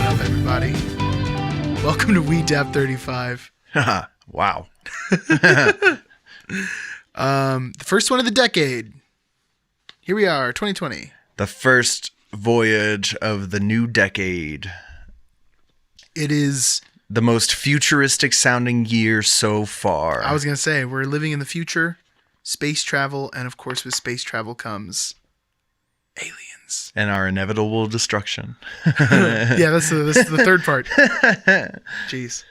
up, everybody? Welcome to WeDAP 35. Wow. The first one of the decade. Here we are, 2020. The first voyage of the new decade. It is... the most futuristic sounding year so far. I was going to say, we're living in the future, space travel, and of course with space travel comes aliens. And our inevitable destruction. Yeah, that's the third part. Jeez.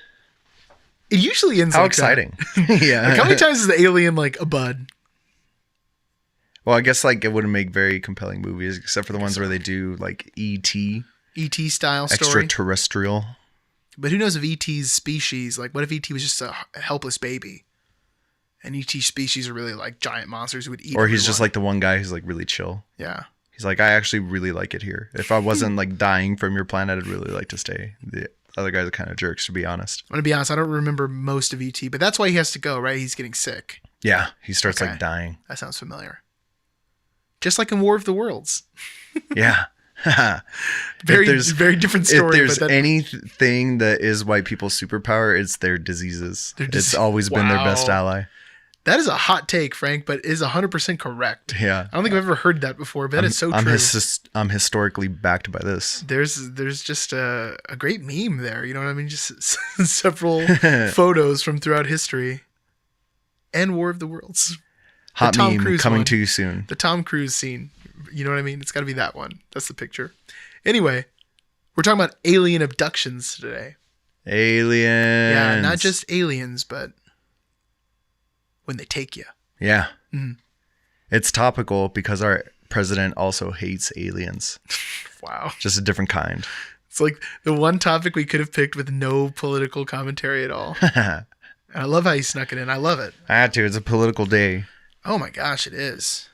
It usually ends How like exciting. Yeah. Like, how many times is the alien like a bud? Well, I guess like it wouldn't make very compelling movies, except for the ones where they do like E.T. E.T. style story. Extraterrestrial. But who knows if E.T.'s species, like what if E.T. was just a helpless baby? And E.T. species are really like giant monsters who would eat Or he's everyone. just like the one guy who's like really chill. Yeah. He's like, I actually really like it here. If I wasn't like dying from your planet, I'd really like to stay. The other guys are kind of jerks, to be honest. I'm going to be honest, I don't remember most of E.T., but that's why he has to go, right? He's getting sick. Yeah, he starts Okay. like dying. That sounds familiar. Just like in War of the Worlds. Yeah. Very different story. If there's but anything that is white people's superpower, it's their diseases. It's always been their best ally. That is a hot take, Frank, but is 100% correct. Yeah. I don't think I've ever heard that before, but that is so true. I'm historically backed by this. There's just a great meme there. You know what I mean? Just several photos from throughout history and War of the Worlds. Hot Tom meme Cruise coming one. to you soon. The Tom Cruise scene. You know what I mean? It's got to be that one. That's the picture. Anyway, we're talking about alien abductions today. Aliens. Yeah, not just aliens, but when they take you. Yeah. Mhm. It's topical because our president also hates aliens. Wow. Just a different kind. It's like the one topic we could have picked with no political commentary at all. And I love how you snuck it in. I love it. I had to. It's a political day. Oh my gosh, it is.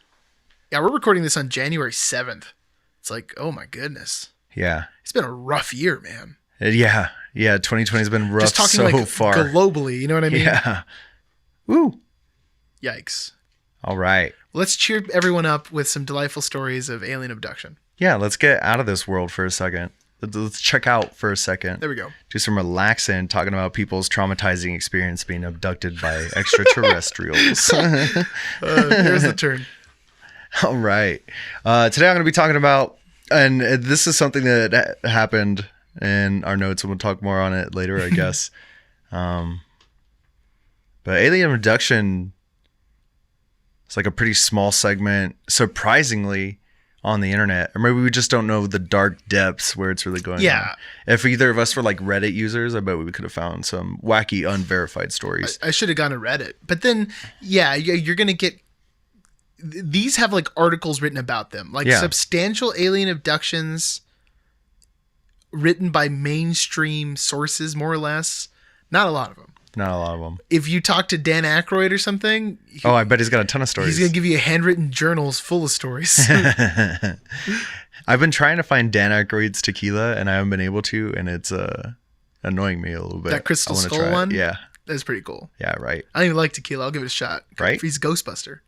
Yeah, we're recording this on January 7th. It's like, oh my goodness. Yeah. It's been a rough year, man. Yeah. 2020 has been rough Just talking so like far. globally, you know what I mean? Yeah. Woo. Yikes. All right. Let's cheer everyone up with some delightful stories of alien abduction. Yeah, let's get out of this world for a second. Let's check out for a second. There we go. Do some relaxing, talking about people's traumatizing experience being abducted by extraterrestrials. Here's the turn. All right. Today I'm going to be talking about, and this is something that happened in our notes, and we'll talk more on it later, I guess. But alien abduction is like a pretty small segment, surprisingly, on the internet. Or maybe we just don't know the dark depths where it's really going on. If either of us were like Reddit users, I bet we could have found some wacky, unverified stories. I should have gone to Reddit. But then, yeah, you're going to get... These have like articles written about them. Like substantial alien abductions written by mainstream sources, more or less. Not a lot of them. Not a lot of them. If you talk to Dan Aykroyd or something... I bet he's got a ton of stories. He's going to give you handwritten journals full of stories. I've been trying to find Dan Aykroyd's tequila, and I haven't been able to, and it's annoying me a little bit. That Crystal I wanna Skull try it. one? Yeah. That's pretty cool. Yeah, right. I don't even like tequila. I'll give it a shot. Right? He's a Ghostbuster.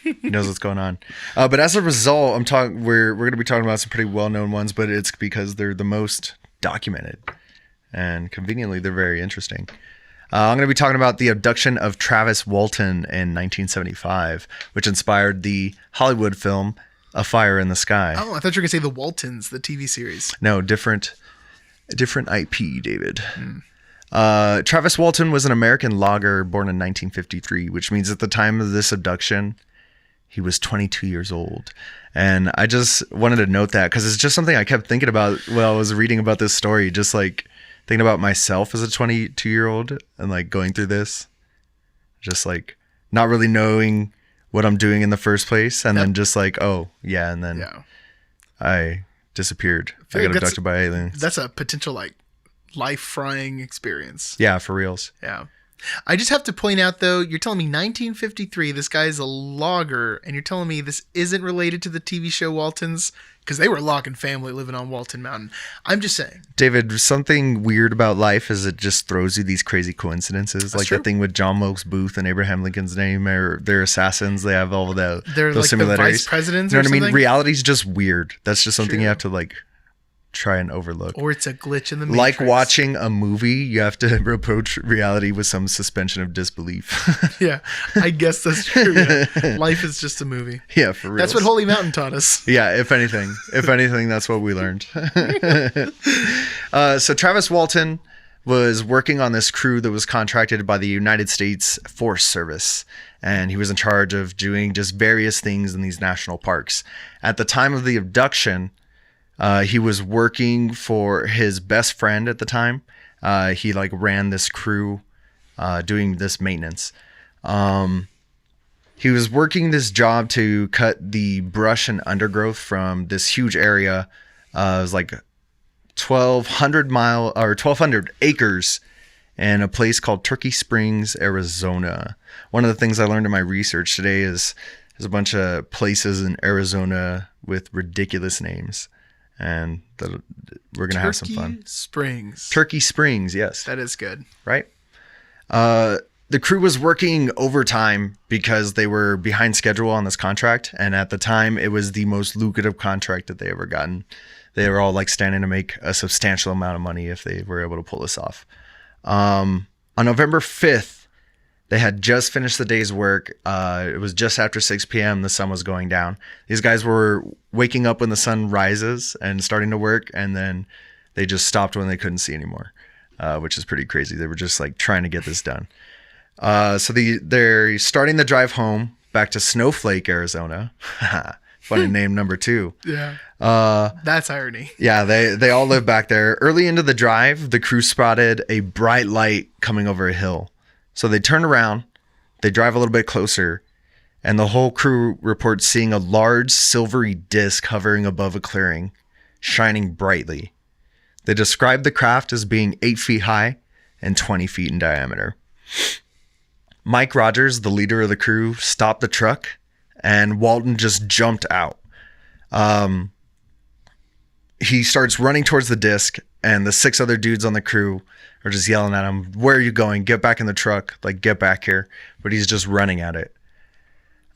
He knows what's going on. But as a result, we're going to be talking about some pretty well-known ones, but it's because they're the most documented. And conveniently, they're very interesting. I'm going to be talking about the abduction of Travis Walton in 1975, which inspired the Hollywood film A Fire in the Sky. Oh, I thought you were going to say The Waltons, the TV series. No, different IP, David. Travis Walton was an American logger born in 1953, which means at the time of this abduction, he was 22 years old. And I just wanted to note that because it's just something I kept thinking about while I was reading about this story, just like thinking about myself as a 22-year-old and like going through this, just like not really knowing what I'm doing in the first place. And then just like, oh, yeah. And then I disappeared. I got abducted by aliens. That's a potential like life-frying experience. Yeah, for reals. Yeah. I just have to point out, though, you're telling me 1953, this guy's a logger, and you're telling me this isn't related to the TV show Waltons? Because they were a logging family living on Walton Mountain. I'm just saying. David, something weird about life is it just throws you these crazy coincidences. That's like true. the thing with John Wilkes Booth and Abraham Lincoln's name, or they're assassins. They have all of those They're like similarities. the vice presidents You know or what I mean? something? Reality's just weird. That's just something True. you have to like try and overlook. Or it's a glitch in the Matrix. Like watching a movie, you have to approach reality with some suspension of disbelief. Yeah, I guess that's true. Yeah. Life is just a movie. Yeah, for real. That's what Holy Mountain taught us. Yeah, if anything, that's what we learned. So Travis Walton was working on this crew that was contracted by the United States Forest Service, and he was in charge of doing just various things in these national parks. At the time of the abduction, he was working for his best friend at the time. He like ran this crew, doing this maintenance. He was working this job to cut the brush and undergrowth from this huge area. It was like 1,200 acres in a place called Turkey Springs, Arizona. One of the things I learned in my research today is there's a bunch of places in Arizona with ridiculous names, and we're going to have some fun. Turkey Springs, yes. That is good. Right? The crew was working overtime because they were behind schedule on this contract. And at the time, it was the most lucrative contract that they ever gotten. They were all like standing to make a substantial amount of money if they were able to pull this off. On November 5th, they had just finished the day's work. It was just after 6 p.m. The sun was going down. These guys were waking up when the sun rises and starting to work. And then they just stopped when they couldn't see anymore, which is pretty crazy. They were just like trying to get this done. So they're starting the drive home back to Snowflake, Arizona. Funny name number 2. Yeah. That's irony. Yeah, they all live back there. Early into the drive, the crew spotted a bright light coming over a hill. So they turn around, they drive a little bit closer, and the whole crew reports seeing a large silvery disc hovering above a clearing, shining brightly. They described the craft as being 8 feet high and 20 feet in diameter. Mike Rogers, the leader of the crew, stopped the truck, and Walton just jumped out. He starts running towards the disc, and the 6 other dudes on the crew are just yelling at him, "Where are you going? Get back in the truck. Like, get back here." But he's just running at it.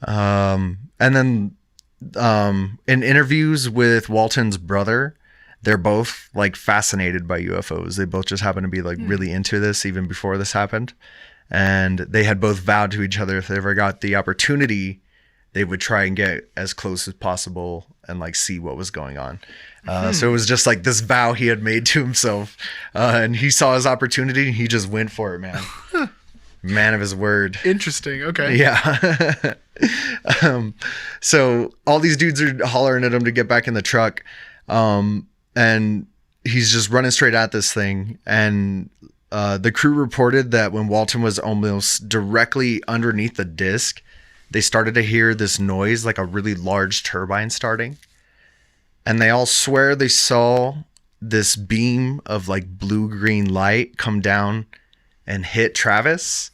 And then in interviews with Walton's brother, they're both like fascinated by UFOs. They both just happen to be like really into this even before this happened. And they had both vowed to each other if they ever got the opportunity, they would try and get as close as possible and like see what was going on. So it was just like this vow he had made to himself. And he saw his opportunity and he just went for it, man. Man of his word. Interesting. Okay. Yeah. So all these dudes are hollering at him to get back in the truck. And he's just running straight at this thing. And the crew reported that when Walton was almost directly underneath the disc, they started to hear this noise, like a really large turbine starting. And they all swear they saw this beam of like blue-green light come down and hit Travis,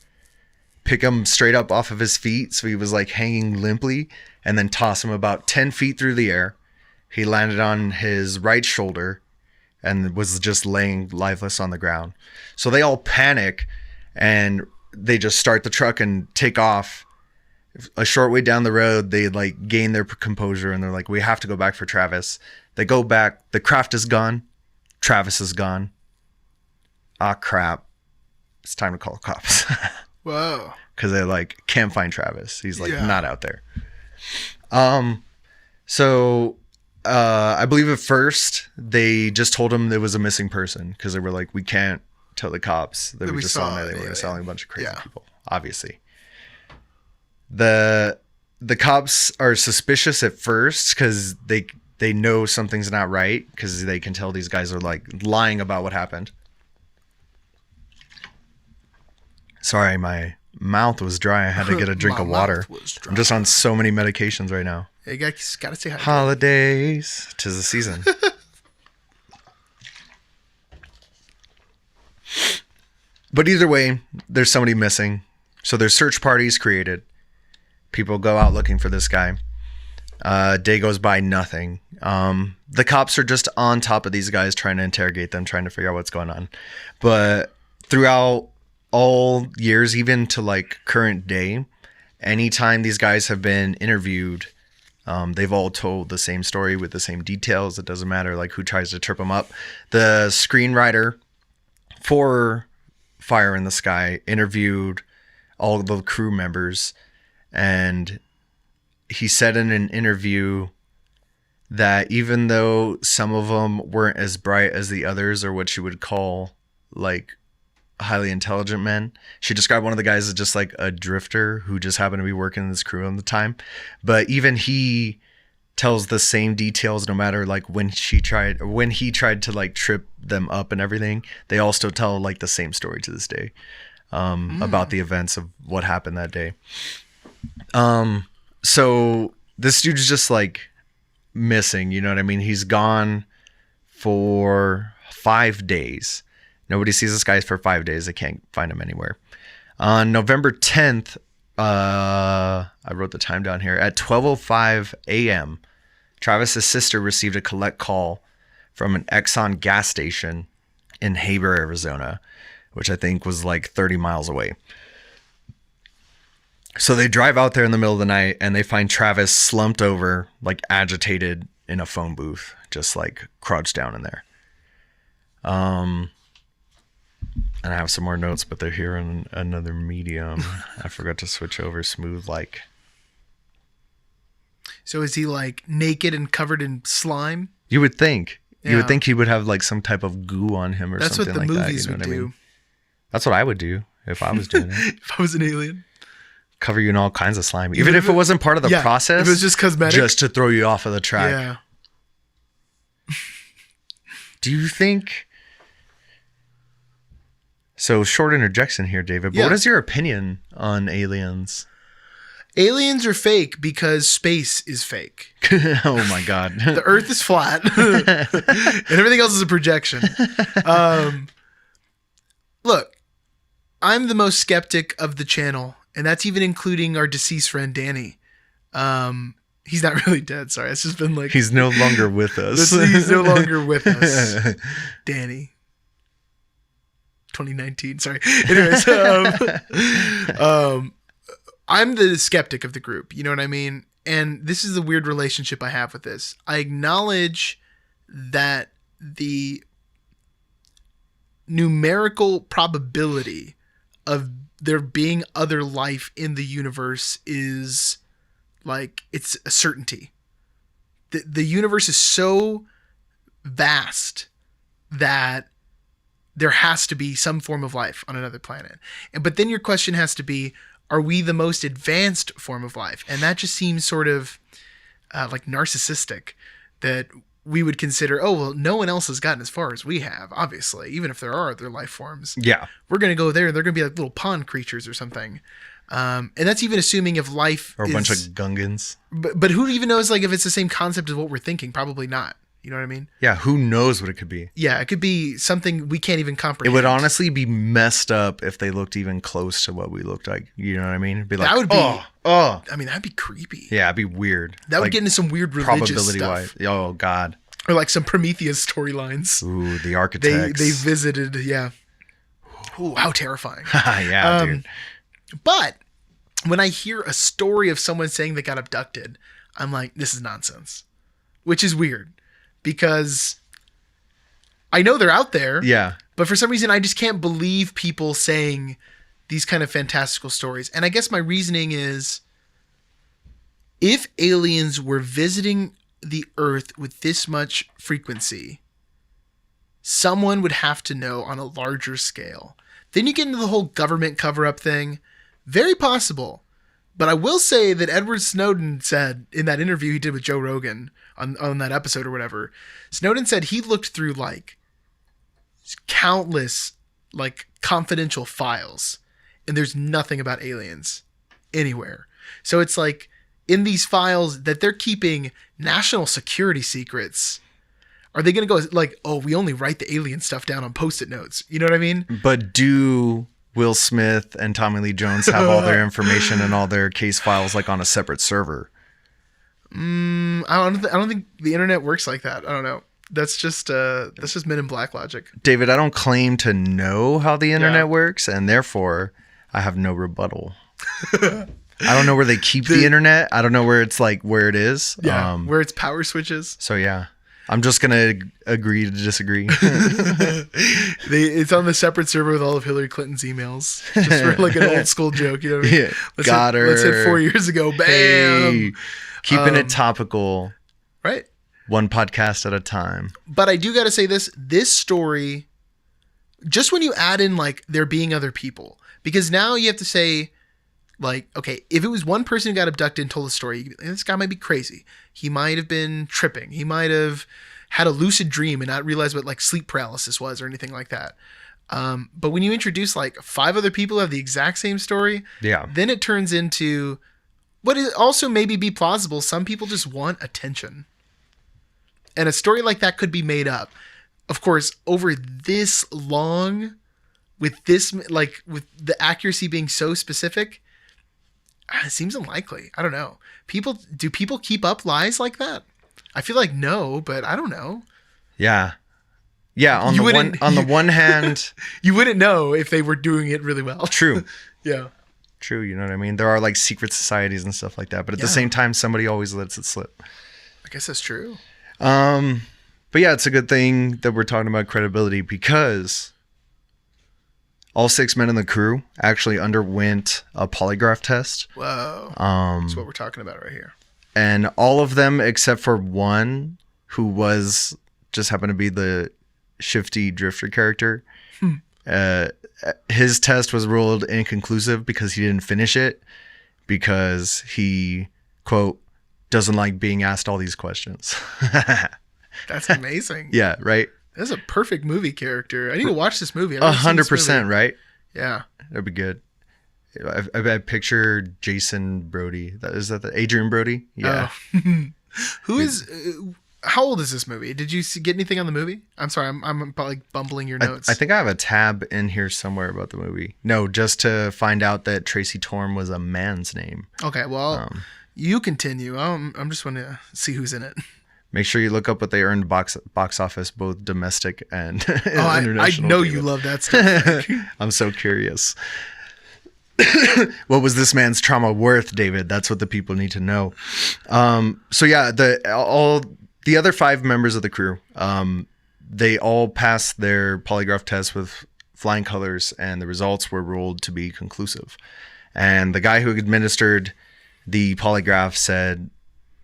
pick him straight up off of his feet. So he was like hanging limply, and then toss him about 10 feet through the air. He landed on his right shoulder and was just laying lifeless on the ground. So they all panic and they just start the truck and take off. A short way down the road, they like gain their composure and they're like, "We have to go back for Travis." They go back. The craft is gone. Travis is gone. Ah, crap. It's time to call the cops. Whoa. Because they like can't find Travis. He's like not out there. So I believe at first they just told him there was a missing person because they were like, "We can't tell the cops that we just saw him. They were selling a bunch of crazy people." Obviously. The cops are suspicious at first because they know something's not right because they can tell these guys are like lying about what happened. Sorry, my mouth was dry. I had to get a drink of water. I'm just on so many medications right now. Yeah, you gotta say hi. Holidays, 'tis the season. But either way, there's somebody missing. So there's search parties created. People go out looking for this guy. Day goes by, nothing. The cops are just on top of these guys, trying to interrogate them, trying to figure out what's going on. But throughout all years, even to like current day, anytime these guys have been interviewed, They've all told the same story with the same details. It doesn't matter like who tries to trip them up. The screenwriter for Fire in the Sky interviewed all the crew members, and he said in an interview that even though some of them weren't as bright as the others, or what you would call like highly intelligent men, she described one of the guys as just like a drifter who just happened to be working in this crew at the time. But even he tells the same details, no matter like when he tried to like trip them up and everything. They all still tell like the same story to this day about the events of what happened that day. So this dude's just like missing, you know what I mean? He's gone for 5 days. Nobody sees this guy for 5 days. They can't find him anywhere. On November 10th, I wrote the time down here, at 12:05 a.m., Travis's sister received a collect call from an Exxon gas station in Haber, Arizona, which I think was like 30 miles away. So they drive out there in the middle of the night and they find Travis slumped over, like agitated in a phone booth, just like crouched down in there. And I have some more notes, but they're here in another medium. I forgot to switch over smooth like. So is he like naked and covered in slime? You would think. Yeah. You would think he would have like some type of goo on him or something like that. That's what the movies would do. That's what I would do if I was doing it. If I was an alien. Cover you in all kinds of slime. Even if it wasn't part of the process. If it was just cosmetic. Just to throw you off of the track. Yeah. Do you think... So, short interjection here, David. But what is your opinion on aliens? Aliens are fake because space is fake. Oh my God. The Earth is flat. And everything else is a projection. Look, I'm the most skeptic of the channel. And that's even including our deceased friend, Danny. He's not really dead. Sorry. It's just been like... He's no longer with us. He's no longer with us. Danny. 2019. Sorry. Anyways, I'm the skeptic of the group. You know what I mean? And this is the weird relationship I have with this. I acknowledge that the numerical probability of there being other life in the universe is like, it's a certainty. The universe is so vast that there has to be some form of life on another planet. But then your question has to be, are we the most advanced form of life? And that just seems sort of like narcissistic, that we would consider, oh, well, no one else has gotten as far as we have, obviously, even if there are other life forms. Yeah. We're going to go there and they're going to be like little pond creatures or something. And that's even assuming if life or a bunch of Gungans. But who even knows like if it's the same concept as what we're thinking? Probably not. You know what I mean? Yeah, who knows what it could be? Yeah, it could be something we can't even comprehend. It would honestly be messed up if they looked even close to what we looked like. You know what I mean? It'd be like, that would be, oh. I mean, that'd be creepy. Yeah, it'd be weird. That would get into some weird religious stuff. Probability-wise. Oh, God. Or like some Prometheus storylines. Ooh, the architects. They visited, yeah. Ooh, how terrifying. Yeah, dude. But when I hear a story of someone saying they got abducted, I'm like, this is nonsense. Which is weird. Because I know they're out there. Yeah. But for some reason, I just can't believe people saying these kind of fantastical stories. And I guess my reasoning is, if aliens were visiting the Earth with this much frequency, someone would have to know on a larger scale. Then you get into the whole government cover-up thing. Very possible. But I will say that Edward Snowden said in that interview he did with Joe Rogan on that episode or whatever, Snowden said he looked through like countless like confidential files and there's nothing about aliens anywhere. So it's like in these files that they're keeping national security secrets, are they going to go like, oh, we only write the alien stuff down on Post-it notes? You know what I mean? But do Will Smith and Tommy Lee Jones have all their information and all their case files like on a separate server? I don't think the internet works like that. I don't know. That's just Men in Black logic. David, I don't claim to know how the internet works, and therefore I have no rebuttal. I don't know where they keep the internet. I don't know where it's like where it is. Yeah, where it's power switches. So yeah, I'm just gonna agree to disagree. It's on the separate server with all of Hillary Clinton's emails, just for like an old school joke. You know what I mean? Yeah, Let's hit 4 years ago. Bam. Hey, keeping it topical. Right. One podcast at a time. But I do got to say this story, just when you add in like there being other people, because now you have to say, like, okay, if it was one person who got abducted and told the story, this guy might be crazy. He might have been tripping. He might have had a lucid dream and not realized what like sleep paralysis was or anything like that. But when you introduce like 5 other people who have the exact same story, then it turns into what is also maybe be plausible. Some people just want attention. And a story like that could be made up. Of course, over this long, with this, like, with the accuracy being so specific, it seems unlikely. I don't know. Do people keep up lies like that? I feel like no, but I don't know. Yeah. Yeah, on the one hand, you wouldn't know if they were doing it really well. True. Yeah. True, you know what I mean? There are like secret societies and stuff like that, but at the same time somebody always lets it slip. I guess that's true. But yeah, it's a good thing that we're talking about credibility because all 6 men in the crew actually underwent a polygraph test. Whoa. That's what we're talking about right here. And all of them except for one who was just happened to be the shifty drifter character. His test was ruled inconclusive because he didn't finish it because he, quote, doesn't like being asked all these questions. That's amazing. Yeah, right? That's a perfect movie character. I need to watch this movie. 100%, right? Yeah. That'd be good. I picture Jason Brody. Is that the Adrian Brody? Yeah. Oh. How old is this movie? Did you get anything on the movie? I'm sorry, I'm probably bumbling your notes. I think I have a tab in here somewhere about the movie. No, just to find out that Tracy Torm was a man's name. Okay, well, you continue. I'm just want to see who's in it. Make sure you look up what they earned box office, both domestic and international. I know you love that stuff. I'm so curious. What was this man's trauma worth, David? That's what the people need to know. So yeah, the other 5 members of the crew, they all passed their polygraph test with flying colors, and the results were ruled to be conclusive. And the guy who administered the polygraph said,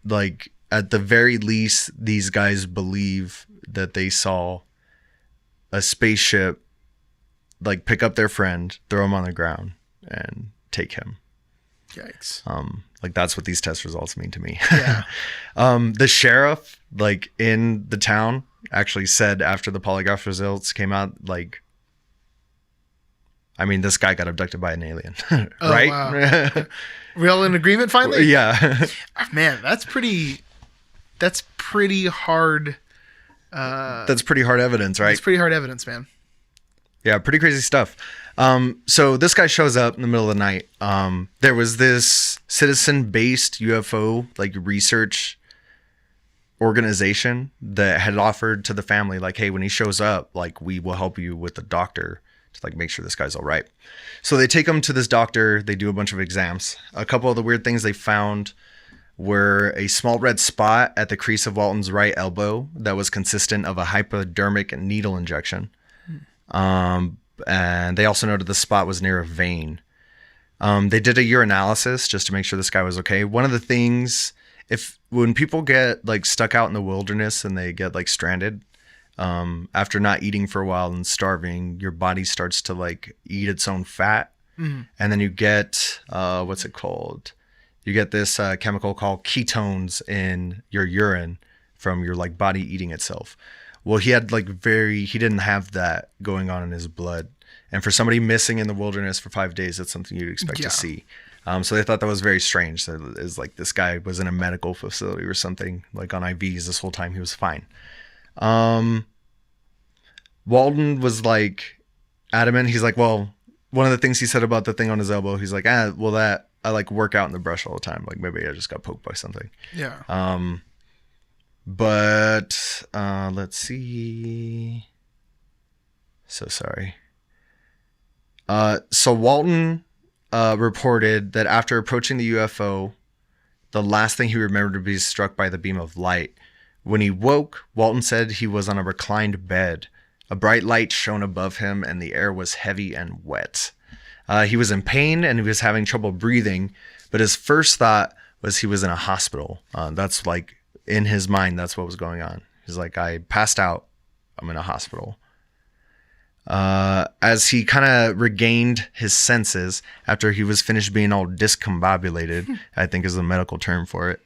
like, at the very least, these guys believe that they saw a spaceship, like, pick up their friend, throw him on the ground, and take him. Yikes. Like, that's what these test results mean to me. Yeah. The sheriff, like, in the town actually said after the polygraph results came out, like, I mean, this guy got abducted by an alien, right? Wow. We all in agreement finally? Yeah. Man, that's pretty hard. That's pretty hard evidence, right? That's pretty hard evidence, man. Yeah, pretty crazy stuff. So this guy shows up in the middle of the night. There was this citizen-based UFO like research organization that had offered to the family, like, hey, when he shows up, like, we will help you with the doctor to like make sure this guy's all right. So they take him to this doctor. They do a bunch of exams. A couple of the weird things they found were a small red spot at the crease of Walton's right elbow that was consistent of a hypodermic needle injection. And they also noted the spot was near a vein. They did a urinalysis just to make sure this guy was okay. One of the things, when people get like stuck out in the wilderness and they get like stranded, after not eating for a while and starving, your body starts to like eat its own fat. Mm-hmm. And then you get, what's it called? You get this chemical called ketones in your urine from your like body eating itself. Well, he didn't have that going on in his blood. And for somebody missing in the wilderness for 5 days, that's something you'd expect to see. So they thought that was very strange. So it was like this guy was in a medical facility or something, like on IVs this whole time. He was fine. Walton was like adamant. He's like, well, one of the things he said about the thing on his elbow, he's like, well, that I like work out in the brush all the time. Like maybe I just got poked by something. Yeah. But let's see. So sorry. So Walton reported that after approaching the UFO, the last thing he remembered to be struck by the beam of light. When he woke, Walton said he was on a reclined bed. A bright light shone above him, and the air was heavy and wet. He was in pain, and he was having trouble breathing, but his first thought was he was in a hospital. That's like, in his mind, that's what was going on. He's like, I passed out. I'm in a hospital. As he kind of regained his senses after he was finished being all discombobulated, I think is the medical term for it.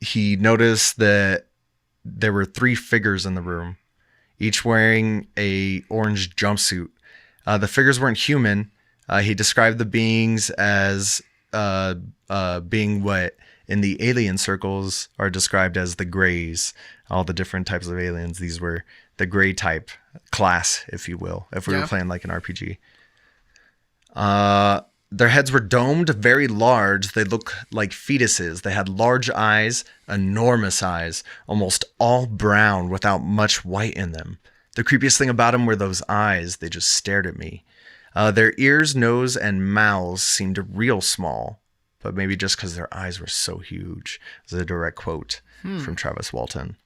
He noticed that there were 3 figures in the room, each wearing a orange jumpsuit. The figures weren't human. He described the beings as being what in the alien circles are described as the Greys. All the different types of aliens. These were the Grey type class, if you will, if we were playing like an RPG. Their heads were domed, very large. They looked like fetuses. They had large eyes, enormous eyes, almost all brown without much white in them. The creepiest thing about them were those eyes. They just stared at me. Their ears, nose, and mouths seemed real small, but maybe just because their eyes were so huge. This is a direct quote from Travis Walton.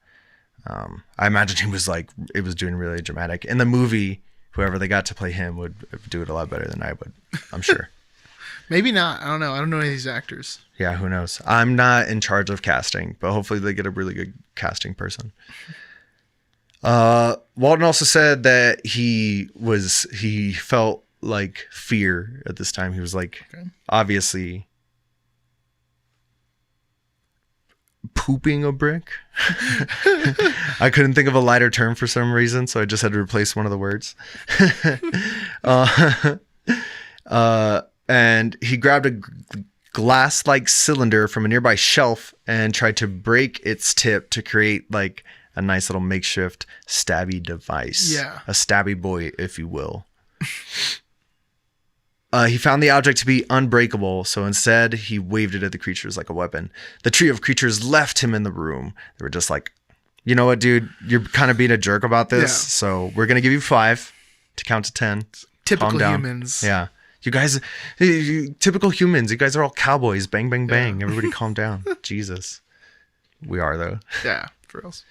I imagine he was like, it was doing really dramatic. In the movie, whoever they got to play him would do it a lot better than I would, I'm sure. Maybe not. I don't know. I don't know any of these actors. Yeah, who knows? I'm not in charge of casting, but hopefully they get a really good casting person. Walton also said that he felt like fear at this time. He was like, obviously pooping a brick. I couldn't think of a lighter term for some reason, so I just had to replace one of the words. And he grabbed a glass-like cylinder from a nearby shelf and tried to break its tip to create like a nice little makeshift stabby device. Yeah. A stabby boy, if you will. He found the object to be unbreakable, so instead he waved it at the creatures like a weapon. The trio of creatures left him in the room. They were just like, you know what, dude? You're kind of being a jerk about this, so we're going to give you 5 to count to 10. Typical humans. Yeah. You guys, typical humans. You guys are all cowboys. Bang, bang, bang. Everybody calm down. Jesus. We are, though. Yeah, for reals.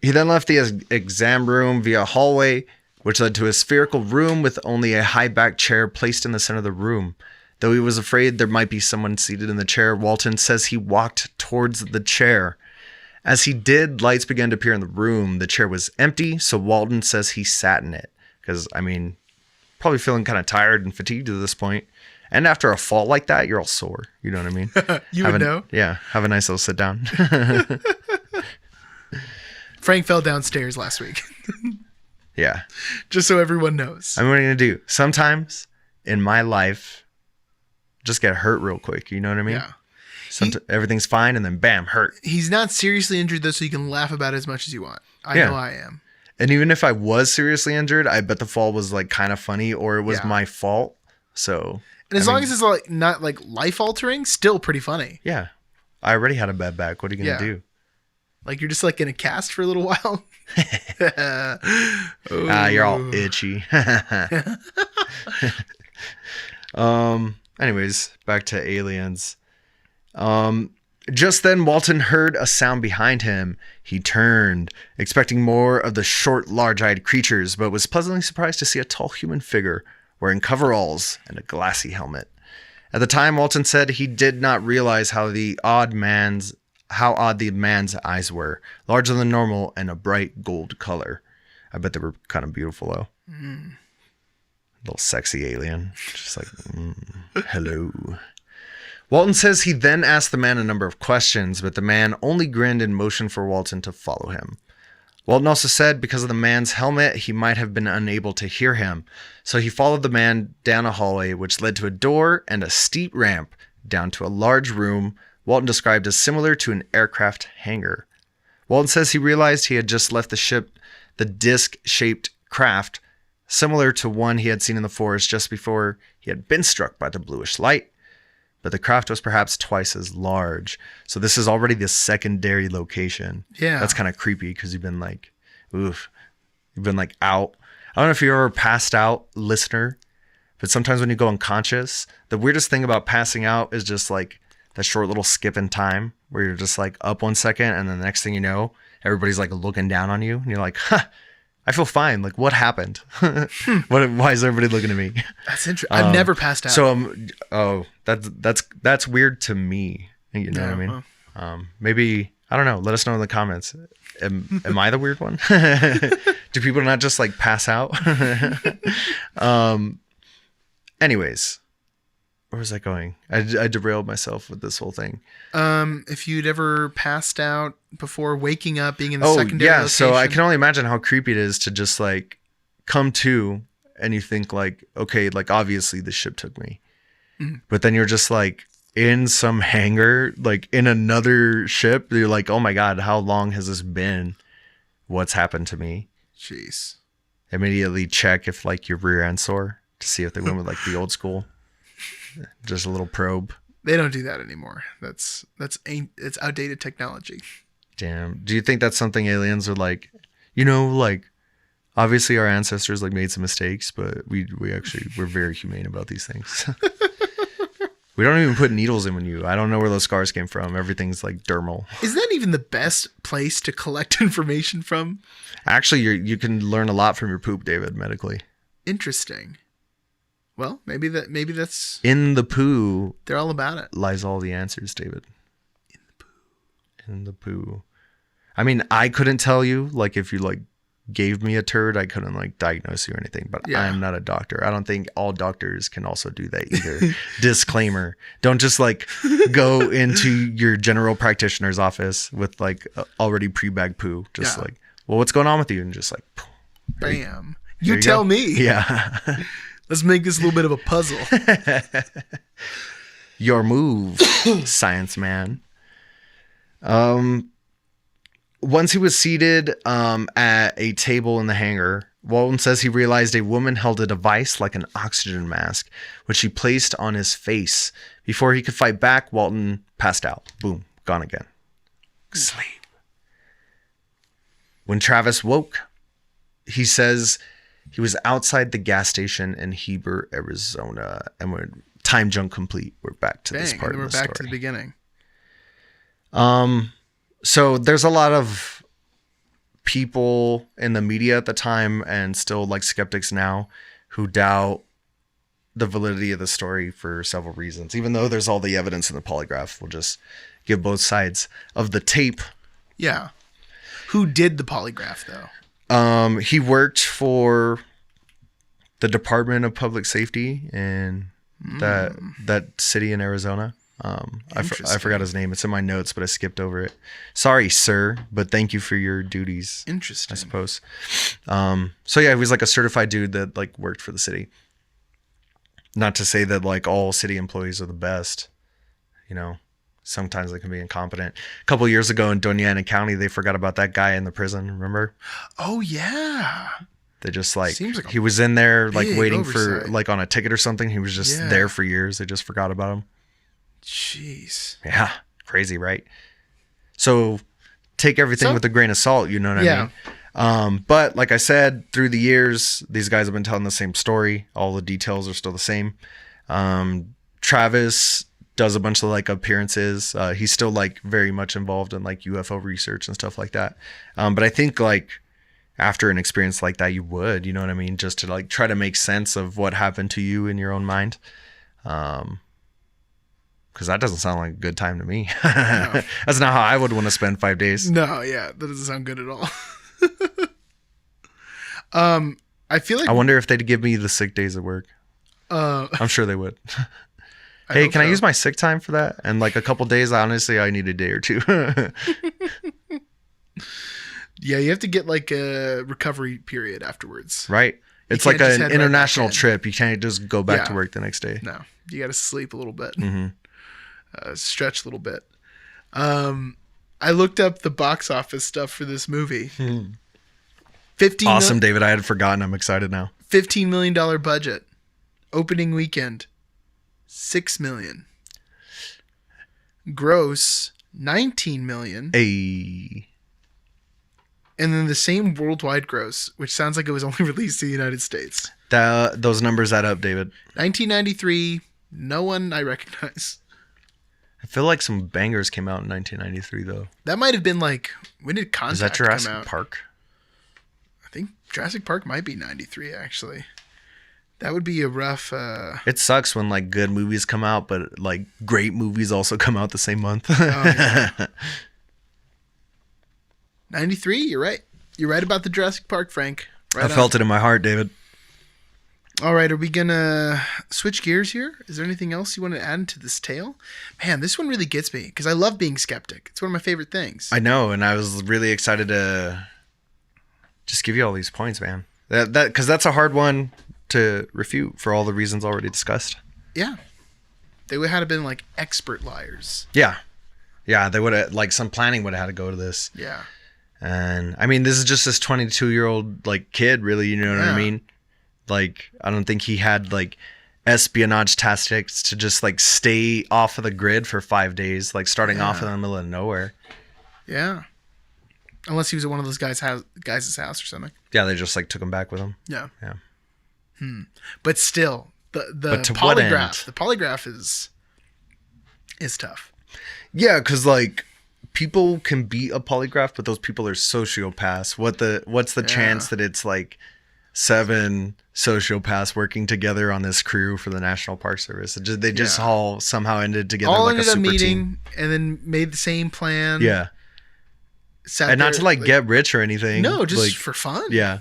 He then left the exam room via a hallway, which led to a spherical room with only a high-backed chair placed in the center of the room. Though he was afraid there might be someone seated in the chair, Walton says he walked towards the chair. As he did, lights began to appear in the room. The chair was empty, so Walton says he sat in it. Because, I mean, probably feeling kind of tired and fatigued at this point. And after a fall like that, you're all sore. You know what I mean? You would know. Yeah, have a nice little sit down. Frank fell downstairs last week. Yeah. Just so everyone knows. I mean, what are you going to do? Sometimes in my life, just get hurt real quick. You know what I mean? Yeah. Everything's fine and then bam, hurt. He's not seriously injured though, so you can laugh about it as much as you want. I know I am. And even if I was seriously injured, I bet the fall was like kind of funny or it was my fault. So. And as long as it's like not like life altering, still pretty funny. Yeah. I already had a bad back. What are you going to do? Like you're just like in a cast for a little while. You're all itchy. Anyways, back to aliens. Just then, Walton heard a sound behind him. He turned, expecting more of the short, large-eyed creatures, but was pleasantly surprised to see a tall human figure wearing coveralls and a glassy helmet. At the time, Walton said he did not realize how odd the man's eyes were, larger than normal and a bright gold color. I bet they were kind of beautiful, though. Little sexy alien. Just like, hello. Walton says he then asked the man a number of questions, but the man only grinned and motioned for Walton to follow him. Walton also said because of the man's helmet, he might have been unable to hear him, so he followed the man down a hallway, which led to a door and a steep ramp down to a large room Walton described as similar to an aircraft hangar. Walton says he realized he had just left the ship, the disc-shaped craft, similar to one he had seen in the forest just before he had been struck by the bluish light, but the craft was perhaps twice as large. So this is already the secondary location. Yeah. That's kind of creepy because you've been like, oof. You've been like out. I don't know if you ever passed out, listener, But sometimes when you go unconscious, the weirdest thing about passing out is just like that short little skip in time where you're just like up 1 second and then the next thing you know, everybody's like looking down on you and you're like, huh, I feel fine. Like what happened? Why is everybody looking at me? That's interesting. I've never passed out. So that's weird to me. You know what I mean? Maybe, I don't know. Let us know in the comments. Am I the weird one? Do people not just like pass out? Anyways, where was I going? I derailed myself with this whole thing. If you'd ever passed out before waking up, being in the secondary location. So I can only imagine how creepy it is to just like come to and you think like, okay, like obviously the ship took me. But then you're just like in some hangar, like in another ship. You're like, oh my God, how long has this been? What's happened to me? Jeez. Immediately check if like your rear end sore to see if they went with like the old school. Just a little probe. They don't do that anymore. It's outdated technology. Damn. Do you think that's something aliens are like, like obviously our ancestors like made some mistakes, but we're very humane about these things. We don't even put needles in I don't know where those scars came from. Everything's like dermal. Is that even the best place to collect information from? Actually, you can learn a lot from your poop, David, medically. Interesting. Well, maybe that's in the poo. They're all about it. Lies all the answers, David. In the poo. I mean, I couldn't tell you like if you like gave me a turd, I couldn't like diagnose you or anything, but yeah. I'm not a doctor. I don't think all doctors can also do that either. Disclaimer. Don't just like go into your general practitioner's office with like already pre-bagged poo. Just like, well, what's going on with you? And just like, bam. You tell me. Yeah. Let's make this a little bit of a puzzle. Your move, science man. Once he was seated at a table in the hangar, Walton says he realized a woman held a device like an oxygen mask, which he placed on his face. Before he could fight back, Walton passed out. Boom, gone again. Sleep. When Travis woke, he says he was outside the gas station in Heber, Arizona. And we're time jump complete. We're back to this part of the story. We're back to the beginning. So there's a lot of people in the media at the time and still like skeptics now who doubt the validity of the story for several reasons. Even though there's all the evidence in the polygraph, we'll just give both sides of the tape. Yeah. Who did the polygraph though? He worked for the Department of Public Safety in that city in Arizona. I forgot his name. It's in my notes, but I skipped over it. Sorry, sir, but thank you for your duties. Interesting. I suppose. So yeah, he was like a certified dude that like worked for the city. Not to say that like all city employees are the best. Sometimes they can be incompetent. A couple of years ago in Doña Ana County, they forgot about that guy in the prison. Remember? Oh yeah. They just like he was in there like waiting oversight. for like on a ticket or something. He was just there for years. They just forgot about him. Jeez. Yeah. Crazy, right? So take everything with a grain of salt, you know what I mean? But like I said, through the years, these guys have been telling the same story. All the details are still the same. Travis does a bunch of like appearances. He's still like very much involved in like UFO research and stuff like that. But I think like after an experience like that, you would, you know what I mean? Just to like try to make sense of what happened to you in your own mind. Because that doesn't sound like a good time to me. No. That's not how I would want to spend 5 days. No, yeah, that doesn't sound good at all. I feel like I wonder if they'd give me the sick days at work. I'm sure they would. Hey, can I use my sick time for that? And like a couple days, honestly, I need a day or two. Yeah, you have to get like a recovery period afterwards. Right. It's like an international trip. You can't just go back to work the next day. No, you got to sleep a little bit. Stretch a little bit. I looked up the box office stuff for this movie. Awesome, David. I had forgotten. I'm excited now. $15 million budget. Opening weekend, $6 million. Gross, $19 million. Hey. And then the same worldwide gross, which sounds like it was only released in the United States. Those numbers add up, David. 1993, no one I recognize. I feel like some bangers came out in 1993, though. That might have been like, when did Contact Is that Jurassic Park? I think Jurassic Park might be 93, actually. That would be a rough... It sucks when like good movies come out, but like great movies also come out the same month. Oh, yeah. 93, you're right. You're right about the Jurassic Park, Frank. Right I felt it in my heart, David. All right, are we going to switch gears here? Is there anything else you want to add to this tale? Man, this one really gets me because I love being skeptic. It's one of my favorite things. I know, and I was really excited to just give you all these points, man. Because that's a hard one to refute for all the reasons already discussed. Yeah. They would have been like expert liars. Yeah. Yeah, they would have, like, some planning would have had to go to this. Yeah. And, I mean, this is just this 22-year-old, like, kid, really, you know what I mean? Like, I don't think he had, like, espionage tactics to just, like, stay off of the grid for 5 days, like, starting off in the middle of nowhere. Yeah. Unless he was at one of those guys' house or something. Yeah, they just, like, took him back with them. Yeah. Yeah. But still, the to what end? polygraph is tough. Yeah, because, like, people can beat a polygraph, but those people are sociopaths. What's the chance that it's, like, 7 sociopaths working together on this crew for the National Park Service? They just all somehow ended together all like ended a super up meeting team. And then made the same plan. Yeah. And not to like get rich or anything. No, just like, for fun. Yeah.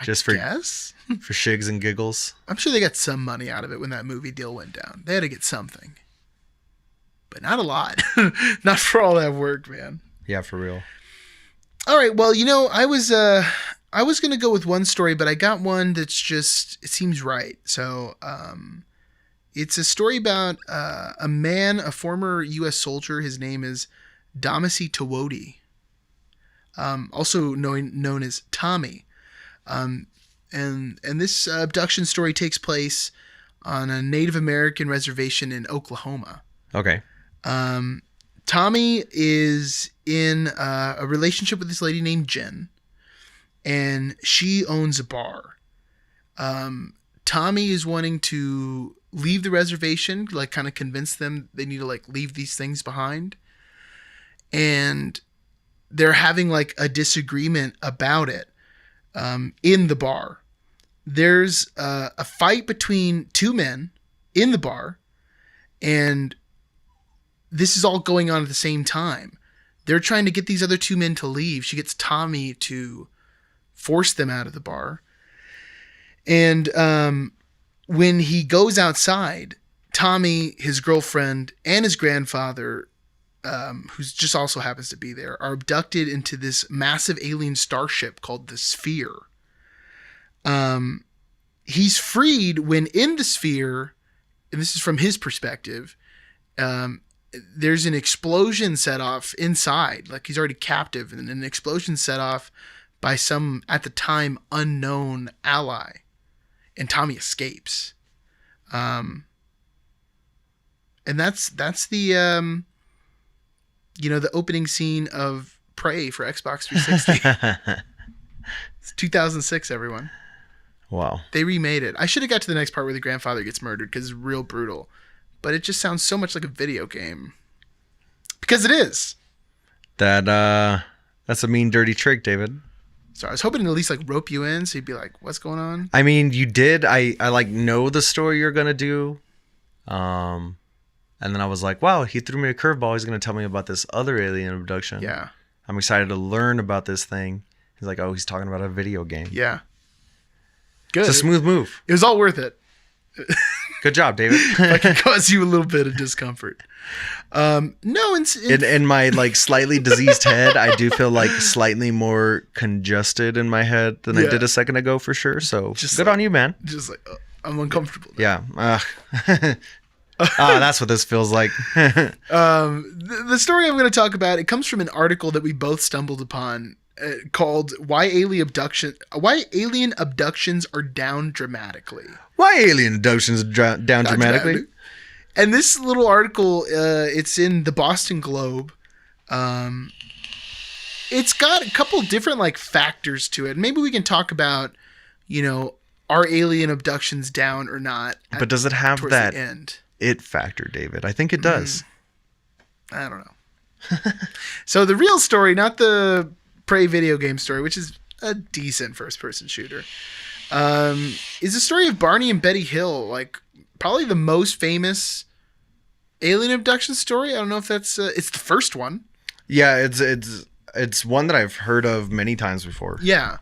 Just for shigs and giggles. I'm sure they got some money out of it when that movie deal went down. They had to get something. But not a lot. Not for all that work, man. Yeah, for real. All right, well, you know, I was going to go with one story, but I got one that's just, it seems right. So, it's a story about a man, a former U.S. soldier. His name is Damasi Tawodi, also known as Tommy. And this abduction story takes place on a Native American reservation in Oklahoma. Okay. Tommy is in a relationship with this lady named Jen, and she owns a bar. Tommy is wanting to leave the reservation, like kind of convince them they need to like leave these things behind. And they're having like a disagreement about it in the bar. There's a fight between 2 men in the bar, and this is all going on at the same time. They're trying to get these other 2 men to leave. She gets Tommy to force them out of the bar. And when he goes outside, Tommy, his girlfriend, and his grandfather, who's just also happens to be there, are abducted into this massive alien starship called the Sphere. He's freed when in the Sphere, and this is from his perspective, there's an explosion set off inside. Like he's already captive, and an explosion set off by some, at the time, unknown ally. And Tommy escapes. And that's the, the opening scene of Prey for Xbox 360. It's 2006, everyone. Wow. They remade it. I should have got to the next part where the grandfather gets murdered because it's real brutal. But it just sounds so much like a video game. Because it is. That's a mean, dirty trick, David. So I was hoping to at least like rope you in so you'd be like, what's going on? I mean, you did. I like know the story you're going to do. And then I was like, wow, he threw me a curveball. He's going to tell me about this other alien abduction. Yeah. I'm excited to learn about this thing. He's like, oh, he's talking about a video game. Yeah. Good. It's a smooth move. It was all worth it. Good job, David. Like it caused you a little bit of discomfort. No, in my like slightly diseased head, I do feel like slightly more congested in my head than I did a second ago for sure. So just good on you, man. Just like I'm uncomfortable now. Yeah. That's what this feels like. The story I'm going to talk about, it comes from an article that we both stumbled upon called "Why Alien Abductions Are Down Dramatically." Why alien abductions are down dramatically? And this little article, it's in the Boston Globe. It's got a couple different like factors to it. Maybe we can talk about, are alien abductions down or not? But does it have towards that the end? it factor, David? I think it does. I don't know. So the real story, not the Prey video game story, which is a decent first-person shooter, is the story of Barney and Betty Hill, like probably the most famous alien abduction story. I don't know if that's it's the first one. Yeah, it's one that I've heard of many times before. Yeah,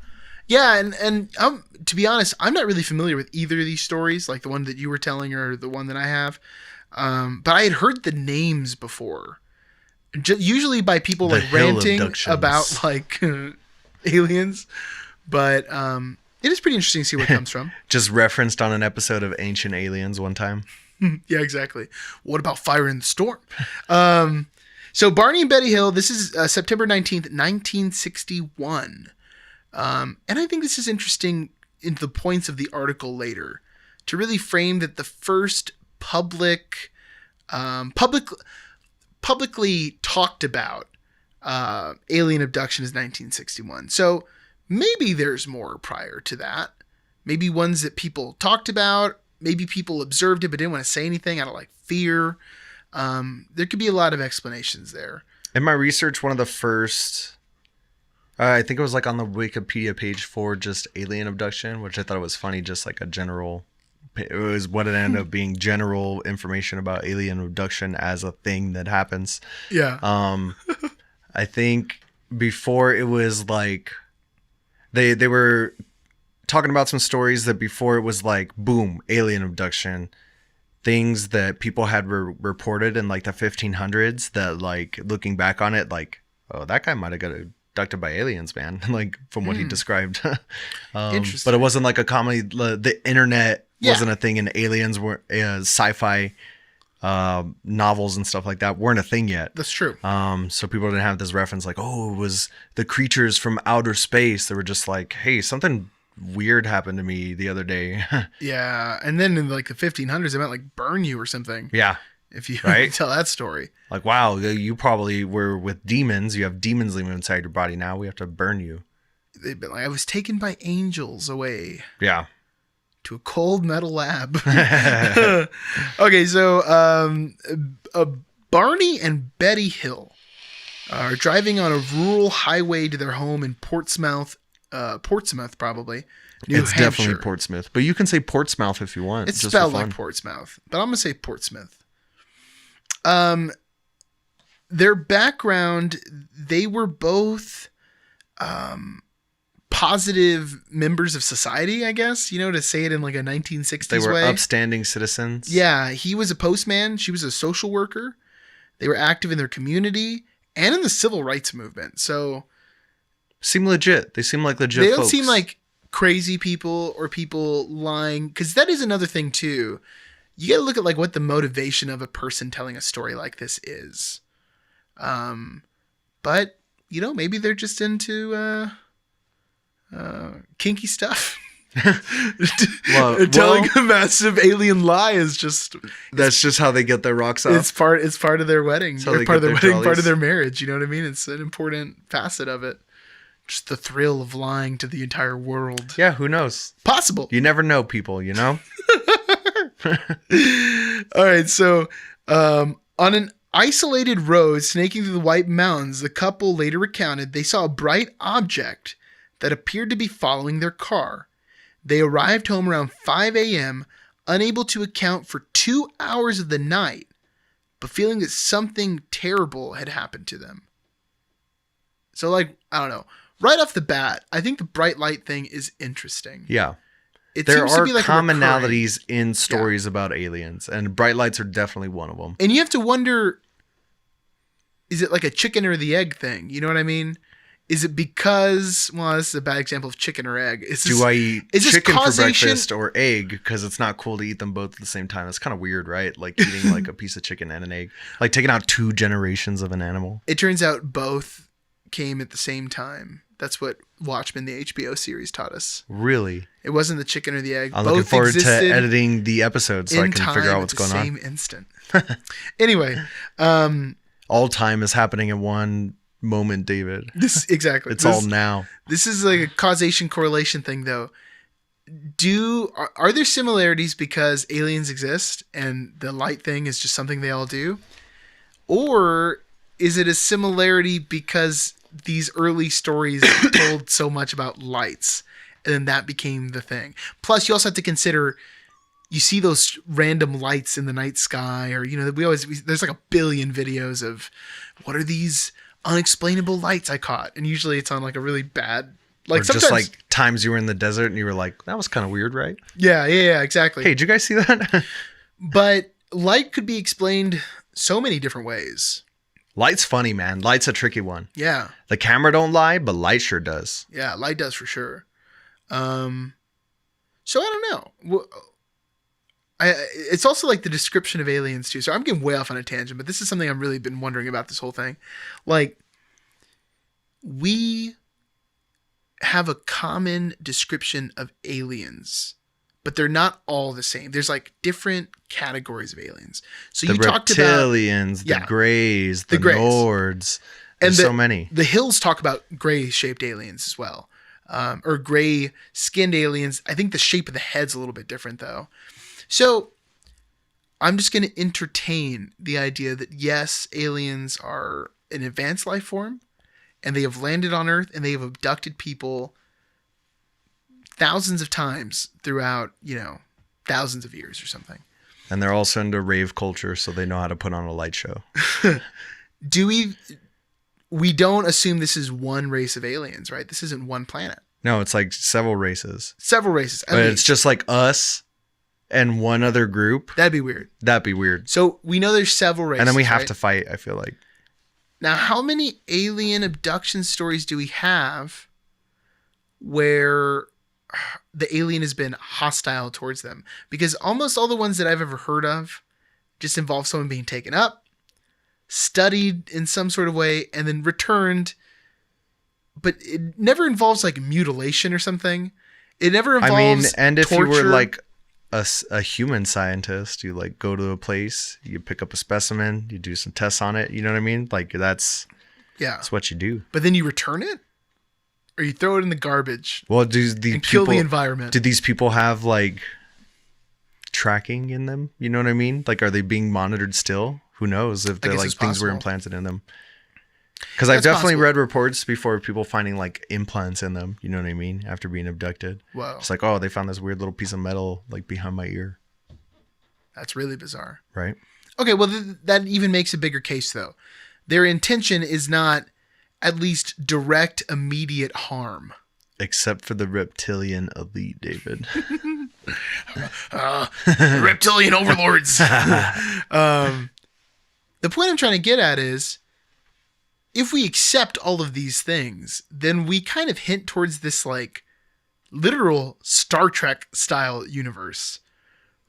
and to be honest, I'm not really familiar with either of these stories, like the one that you were telling or the one that I have. But I had heard the names before, usually by people The like Hill ranting Abductions. about like aliens. But it is pretty interesting to see where it comes from. Just referenced on an episode of Ancient Aliens one time. Yeah, exactly. What about Fire in the Storm? So Barney and Betty Hill, this is September 19th, 1961. And I think this is interesting in the points of the article later to really frame that the first publicly talked about alien abduction is 1961. So maybe there's more prior to that. Maybe ones that people talked about. Maybe people observed it but didn't want to say anything out of like fear. There could be a lot of explanations there. In my research, one of the first, I think it was like on the Wikipedia page for just alien abduction, which I thought was funny, just like a general, it was what it ended up being, general information about alien abduction as a thing that happens. Yeah. I think before it was like, they were talking about some stories that before it was like, boom, alien abduction. Things that people had reported in like the 1500s that like looking back on it, like, oh, that guy might have got abducted by aliens, man. Like from what he described. Interesting. But it wasn't like a comedy. The internet Yeah. wasn't a thing, and aliens were sci-fi novels and stuff like that weren't a thing yet. That's true. So people didn't have this reference like, oh, it was the creatures from outer space. They were just like, hey, something weird happened to me the other day. Yeah. And then in like the 1500s, they might like burn you or something. Yeah. If you Right? tell that story. Like, wow, you probably were with demons. You have demons living inside your body now. We have to burn you. They've been like, I was taken by angels away Yeah. to a cold metal lab. Okay, so Barney and Betty Hill are driving on a rural highway to their home in Portsmouth, probably. New It's Hampshire. definitely Portsmouth. But you can say Portsmouth if you want. It's just spelled for fun. like Portsmouth, but I'm going to say Portsmouth. Their background, they were both positive members of society, I guess, to say it in like a 1960s They were way. upstanding citizens. Yeah, he was a postman. She was a social worker. They were active in their community and in the civil rights movement. So Seem legit. They seem like legit they don't folks. seem like crazy people or people lying. Because that is another thing too. You got to look at like what the motivation of a person telling a story like this is. But maybe they're just into kinky stuff. Telling a massive alien lie is just that's just how they get their rocks off. it's part of their wedding, That's how or they part of get their their wedding, part of jollies. their marriage. You know what I mean? It's an important facet of it. Just the thrill of lying to the entire world. Yeah, who knows? Possible. You never know, people, All right, so on an isolated road snaking through the White Mountains, the couple later recounted they saw a bright object that appeared to be following their car. They arrived home around 5 a.m., unable to account for 2 hours of the night, but feeling that something terrible had happened to them. So, I don't know. Right off the bat, I think the bright light thing is interesting. Yeah. It There seems to are be like commonalities in stories about aliens, and bright lights are definitely one of them. And you have to wonder, is it like a chicken or the egg thing? You know what I mean? Is it because, this is a bad example of chicken or egg. Do I eat is this chicken for causation- breakfast or egg? Because it's not cool to eat them both at the same time. It's kind of weird, right? Like eating like a piece of chicken and an egg. Like taking out 2 generations of an animal. It turns out both came at the same time. That's what Watchmen, the HBO series, taught us. Really? It wasn't the chicken or the egg. I'm both looking forward to existed editing the episode so I in can time figure out at what's the going on. same instant. Anyway, All time is happening in one moment, David. exactly. It's all now. This is like a causation correlation thing, though. Are there similarities because aliens exist and the light thing is just something they all do? Or is it a similarity because these early stories told so much about lights and then that became the thing? Plus, you also have to consider, you see those random lights in the night sky, or, there's like a billion videos of what are these unexplainable lights I caught? And usually it's on like a really bad, like, or just like times you were in the desert and you were like, that was kind of weird, right? Yeah, exactly. Hey, did you guys see that? But light could be explained so many different ways. Light's funny, man. Light's a tricky one. Yeah. The camera don't lie, but light sure does. Yeah, light does for sure. So I don't know. It's also like the description of aliens too. So I'm getting way off on a tangent, but this is something I've really been wondering about this whole thing. Like, we have a common description of aliens, but they're not all the same. There's like different categories of aliens. So you talked about reptilians, the Greys, the Nords, and so many. The Hills talk about gray-shaped aliens as well, or gray-skinned aliens. I think the shape of the head's a little bit different though. So I'm just going to entertain the idea that yes, aliens are an advanced life form, and they have landed on Earth and they have abducted people thousands of times throughout, thousands of years or something. And they're also into rave culture, so they know how to put on a light show. We don't assume this is one race of aliens, right? This isn't one planet. No, it's like several races. But it's just like us and one other group. That'd be weird. So we know there's several races. And then we have to fight, I feel like. Now, how many alien abduction stories do we have where the alien has been hostile towards them? Because almost all the ones that I've ever heard of just involve someone being taken up, studied in some sort of way, and then returned. But it never involves like mutilation or something. It never involves and if torture. You were like a human scientist, you like go to a place, you pick up a specimen, you do some tests on it. You know what I mean? Like that's what you do. But then you return it, or you throw it in the garbage. Well, kill the environment? Do these people have like tracking in them? You know what I mean? Like, are they being monitored still? Who knows if they're like things were implanted in them? Because I've definitely read reports before of people finding like implants in them. You know what I mean? After being abducted. Wow. It's like, oh, they found this weird little piece of metal like behind my ear. That's really bizarre. Right. Okay, well, that even makes a bigger case, though. Their intention is not at least direct, immediate harm. Except for the reptilian elite, David. Reptilian overlords. The point I'm trying to get at is, if we accept all of these things, then we kind of hint towards this like literal Star Trek style universe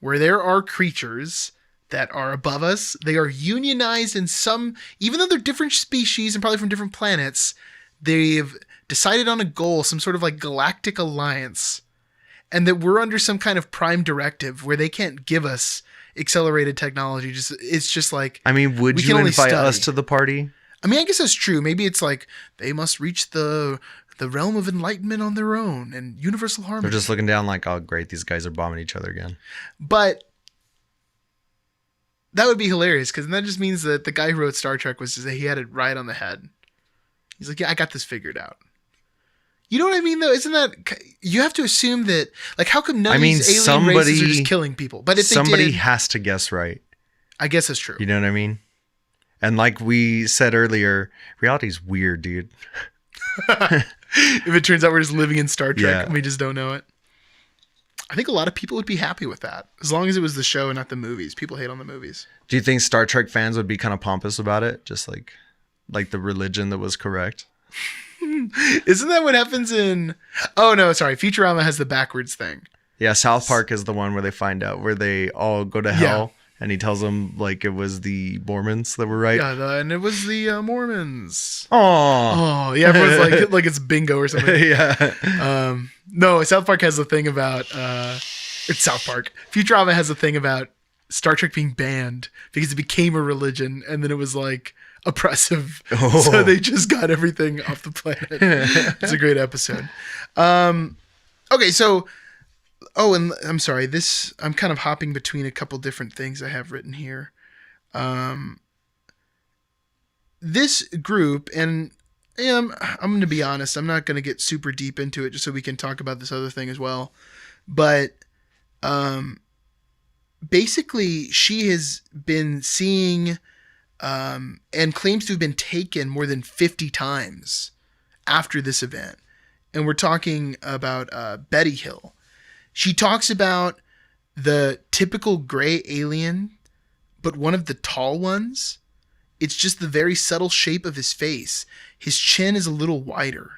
where there are creatures that are above us. They are unionized in some, even though they're different species and probably from different planets, they've decided on a goal, some sort of like galactic alliance, and that we're under some kind of prime directive where they can't give us accelerated technology. It's just like, would you invite us to the party? I guess that's true. Maybe it's like they must reach the realm of enlightenment on their own and universal harmony. They're just looking down like, oh, great, these guys are bombing each other again. But that would be hilarious, because that just means that the guy who wrote Star Trek he had it right on the head. He's like, yeah, I got this figured out. You know what I mean, though? Isn't that, you have to assume that, like, how come none of these alien races are just killing people? But if somebody has to guess right. I guess that's true. You know what I mean? And like we said earlier, reality's weird, dude. If it turns out we're just living in Star Trek and we just don't know it. I think a lot of people would be happy with that, as long as it was the show and not the movies. People hate on the movies. Do you think Star Trek fans would be kind of pompous about it? Just like the religion that was correct? Isn't that what happens in... Oh, no, sorry. Futurama has the backwards thing. Yeah, South Park is the one where they find out where they all go to hell. And he tells them like it was the Mormons that were right. Yeah, and it was the Mormons. Oh, yeah, everyone's like it's bingo or something. Yeah. No, South Park has the thing about it's South Park. Futurama has a thing about Star Trek being banned because it became a religion, and then it was like oppressive. So they just got everything off the planet. It's a great episode. Okay, so Oh, and I'm sorry. I'm kind of hopping between a couple different things I have written here. Um, this group, and I'm going to be honest. I'm not going to get super deep into it, just so we can talk about this other thing as well. But basically, she has been seeing and claims to have been taken more than 50 times after this event. And we're talking about Betty Hill. She talks about the typical gray alien, but one of the tall ones. It's just the very subtle shape of his face. His chin is a little wider.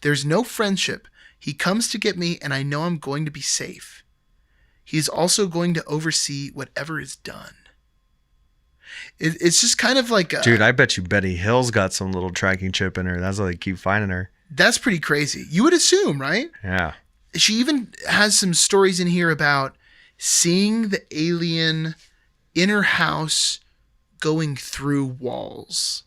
There's no friendship. He comes to get me, and I know I'm going to be safe. He is also going to oversee whatever is done. It's just kind of like Dude, I bet you Betty Hill's got some little tracking chip in her. That's why they keep finding her. That's pretty crazy. You would assume, right? Yeah. She even has some stories in here about seeing the alien in her house going through walls,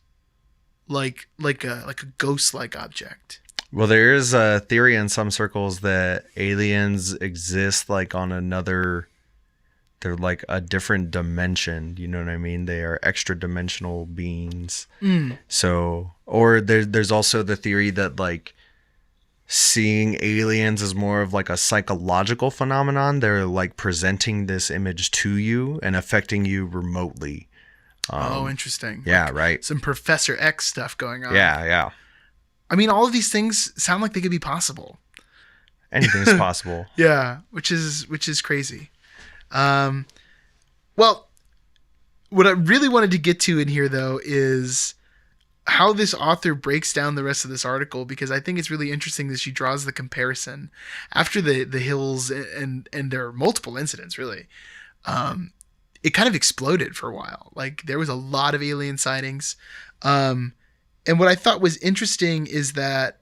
like a ghost-like object. Well, there is a theory in some circles that aliens exist like on another. They're like a different dimension. You know what I mean? They are extra dimensional beings. So, or there's also the theory that like seeing aliens is more of like a psychological phenomenon. They're like presenting this image to you and affecting you remotely. Interesting. Yeah, like right. Some Professor X stuff going on. Yeah. I mean, all of these things sound like they could be possible. Anything's possible. Yeah, which is crazy. Well, what I really wanted to get to in here, though, is how this author breaks down the rest of this article, because I think it's really interesting that she draws the comparison after the Hills and there are multiple incidents, really. It kind of exploded for a while. Like, there was a lot of alien sightings. And what I thought was interesting is that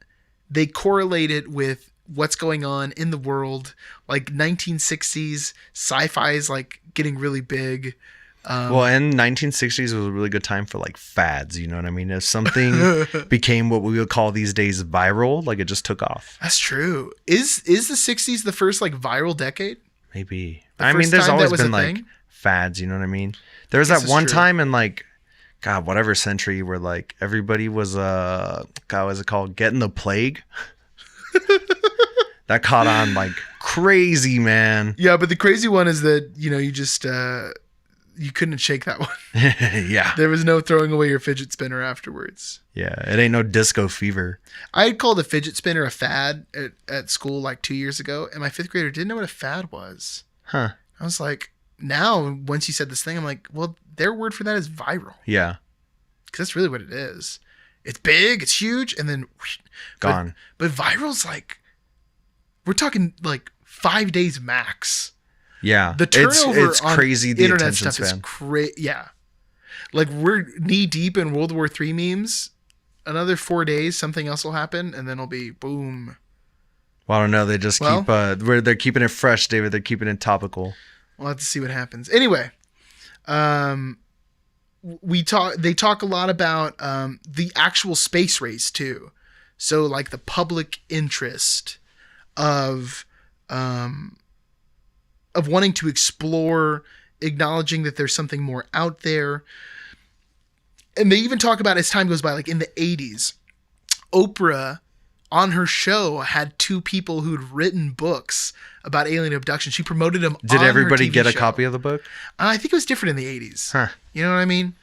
they correlated with what's going on in the world, like 1960s sci-fi is like getting really big. Well, and 1960s was a really good time for like fads. You know what I mean? If something became what we would call these days viral, like it just took off. That's true. Is the 60s the first like viral decade? Maybe. I mean, there's always been like fads. You know what I mean? There was that one time in like, God, whatever century where like everybody was God, what's it called? Getting the plague. That caught on like crazy, man. Yeah, but the crazy one is that, you just you couldn't shake that one. Yeah. There was no throwing away your fidget spinner afterwards. Yeah, it ain't no disco fever. I had called a fidget spinner a fad at school like 2 years ago, and my fifth grader didn't know what a fad was. Huh. I was like, now, once you said this thing, I'm like, well, their word for that is viral. Yeah. Because that's really what it is. It's big, it's huge, and then whoosh, gone. But viral's like, we're talking like 5 days max. Yeah. The turnover it's on crazy. The internet attention stuff span. is crazy. Yeah. Like, we're knee deep in World War III memes. Another 4 days, something else will happen, and then it'll be boom. Well, I don't know. They just keep they're keeping it fresh, David. They're keeping it topical. We'll have to see what happens. Anyway, they talk a lot about the actual space race too. So like the public interest of wanting to explore, acknowledging that there's something more out there. And they even talk about, as time goes by, like in the 80s, Oprah on her show had two people who'd written books about alien abduction. She promoted them. Did on everybody her TV get a show. copy of the book? I think it was different in the 80s. Huh. You know what I mean?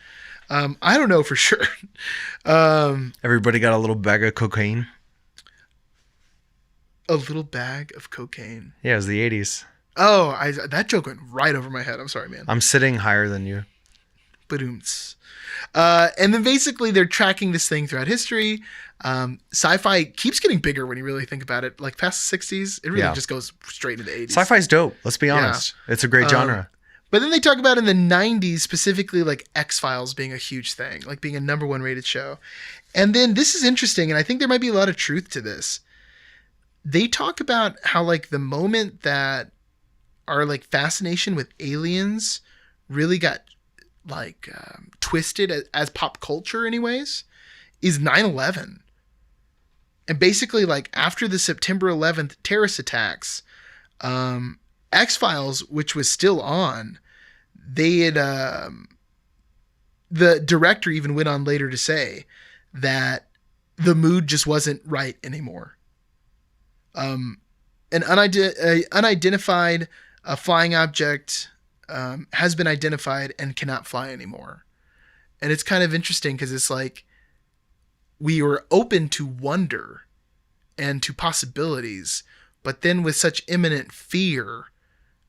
I don't know for sure. Everybody got a little bag of cocaine. A little bag of cocaine. Yeah, it was the 80s. Oh, that joke went right over my head. I'm sorry, man. I'm sitting higher than you. Badoomts. And then basically they're tracking this thing throughout history. Sci-fi keeps getting bigger when you really think about it. Like past the 60s, it really just goes straight into the 80s. Sci-fi's dope. Let's be honest. Yeah. It's a great genre. But then they talk about in the 90s, specifically like X-Files being a huge thing, like being a #1 rated show. And then this is interesting, and I think there might be a lot of truth to this. They talk about how like the moment that our like fascination with aliens really got like twisted as pop culture anyways is 9/11. And basically like after the September 11th terrorist attacks, X-Files, which was still on, they had the director even went on later to say that the mood just wasn't right anymore. An unidentified flying object has been identified and cannot fly anymore. And it's kind of interesting because it's like we were open to wonder and to possibilities, but then with such imminent fear,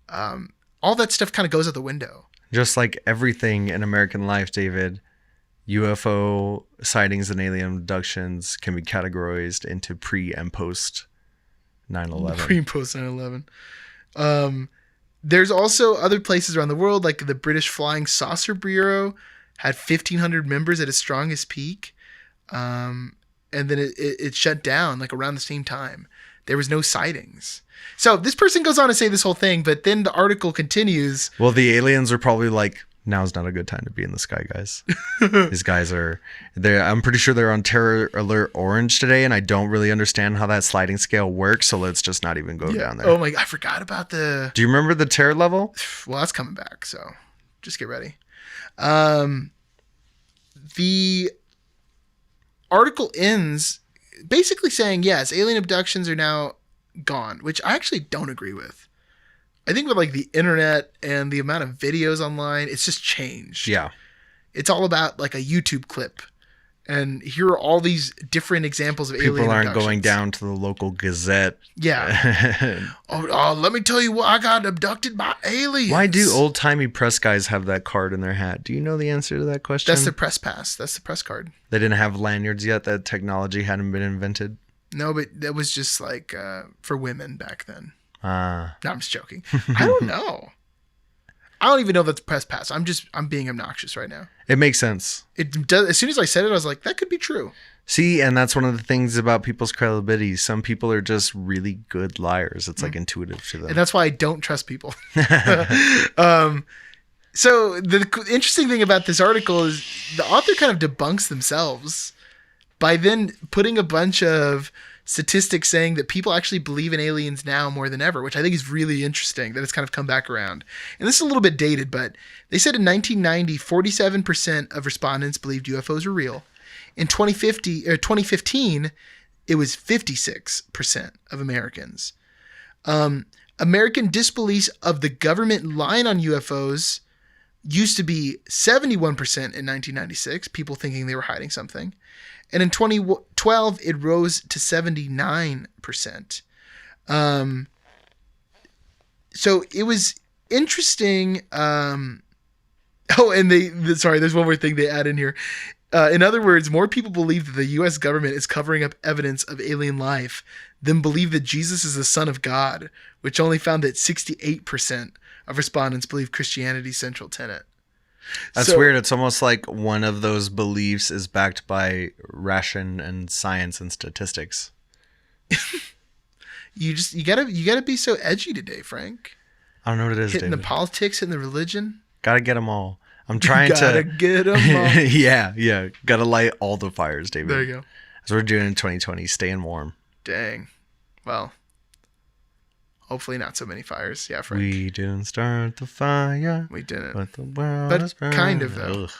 all that stuff kind of goes out the window. Just like everything in American life, David, UFO sightings and alien abductions can be categorized into pre and post 9/11. Pre and post 9/11. There's also other places around the world, like the British Flying Saucer Bureau had 1,500 members at its strongest peak. And then it shut down like around the same time. There was no sightings. So this person goes on to say this whole thing, but then the article continues. Well, the aliens are probably like, now's not a good time to be in the sky, guys. These guys I'm pretty sure they're on Terror Alert Orange today, and I don't really understand how that sliding scale works, so let's just not even go down there. Oh my, I forgot about Do you remember the terror level? Well, that's coming back, so just get ready. The article ends basically saying, yes, alien abductions are now gone, which I actually don't agree with. I think with like the internet and the amount of videos online, it's just changed. Yeah. It's all about like a YouTube clip. And here are all these different examples of alien abductions. People aren't going down to the local Gazette. Yeah. oh, let me tell you what, I got abducted by aliens. Why do old-timey press guys have that card in their hat? Do you know the answer to that question? That's the press pass. That's the press card. They didn't have lanyards yet. That technology hadn't been invented. No, but that was just like for women back then. No, I'm just joking. I don't know. I don't even know if that's press pass. I'm being obnoxious right now. It makes sense. It does. As soon as I said it, I was like, that could be true. See, and that's one of the things about people's credibility. Some people are just really good liars. It's like intuitive to them. And that's why I don't trust people. So the interesting thing about this article is the author kind of debunks themselves by then putting a bunch of statistics saying that people actually believe in aliens now more than ever, which I think is really interesting that it's kind of come back around. And this is a little bit dated, but they said in 1990, 47% of respondents believed UFOs were real. In 2015, it was 56% of Americans. American disbelief of the government lying on UFOs used to be 71% in 1996, people thinking they were hiding something. And in 2012, it rose to 79%. So it was interesting. And there's one more thing they add in here. In other words, more people believe that the U.S. government is covering up evidence of alien life than believe that Jesus is the Son of God, which only found that 68% of respondents believe Christianity's central tenet. That's weird. It's almost like one of those beliefs is backed by ration and science and statistics. You gotta be so edgy today, Frank. I don't know what it is. Hitting David. the politics and the religion. Gotta get them all. I'm trying to get them all. yeah. Gotta light all the fires, David. There you go. That's what we're doing in 2020. Staying warm. Dang. Well, hopefully not so many fires. Yeah, Frank. We didn't start the fire. We didn't. But the world But is burning. kind of, though. Ugh.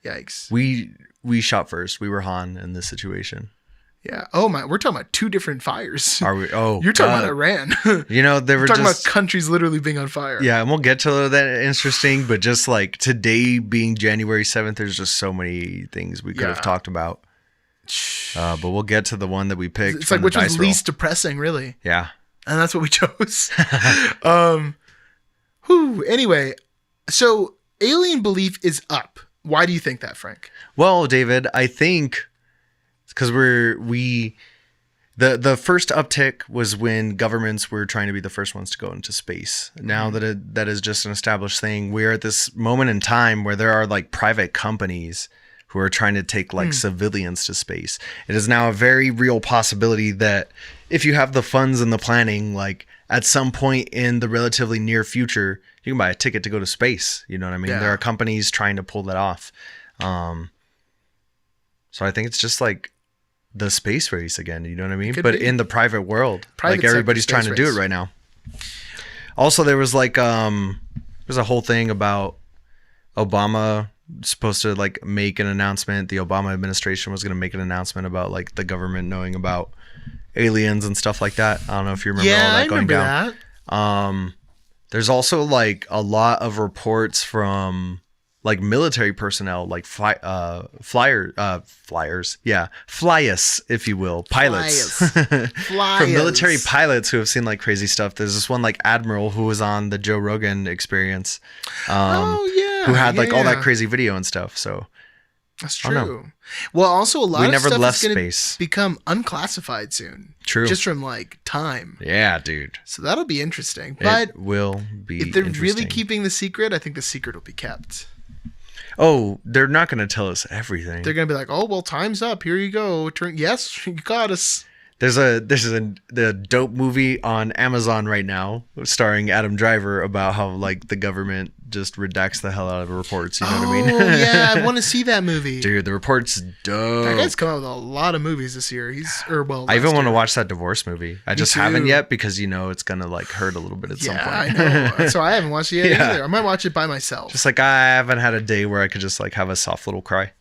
Yikes. We shot first. We were Han in this situation. Yeah. Oh my, we're talking about two different fires. Are we? Oh, you're talking about Iran. You know, they were talking about countries literally being on fire. Yeah, and we'll get to that interesting, but just like today being January 7th, there's just so many things we could have talked about. But we'll get to the one that we picked. It's like which was least depressing, really. Yeah. And that's what we chose. Anyway, so alien belief is up. Why do you think that, Frank? Well, David, I think it's because the first uptick was when governments were trying to be the first ones to go into space. Now that is just an established thing. We're at this moment in time where there are like private companies who are trying to take like civilians to space. It is now a very real possibility that if you have the funds and the planning, like at some point in the relatively near future, you can buy a ticket to go to space. You know what I mean? Yeah. There are companies trying to pull that off. So I think it's just like the space race again. You know what I mean? But in the private world, like everybody's trying to do it right now. Also, there was like there's a whole thing about Obama supposed to like make an announcement. The Obama administration was going to make an announcement about like the government knowing about aliens and stuff like that. I don't know if you remember all that going down. That. There's also like a lot of reports from like military personnel, like flyers, if you will, pilots, from military pilots who have seen like crazy stuff. There's this one like admiral who was on the Joe Rogan Experience, who had like all that crazy video and stuff. So that's true. Well, also a lot of never stuff left is going to space. become unclassified soon. True. Just from like time. Yeah, dude. So that'll be interesting. But it will be. If they're really keeping the secret, I think the secret will be kept. Oh, they're not going to tell us everything. They're going to be like, "Oh, well, time's up. Here you go. Yes, you got us." There's the dope movie on Amazon right now starring Adam Driver about how like the government just redacts the hell out of reports. You know what I mean? Oh yeah, I want to see that movie. Dude, the report's dope. That guy's come out with a lot of movies this year. I even want to watch that divorce movie. I just haven't yet because it's gonna like hurt a little bit at some point. I know. So I haven't watched it yet either. I might watch it by myself. Just like I haven't had a day where I could just like have a soft little cry.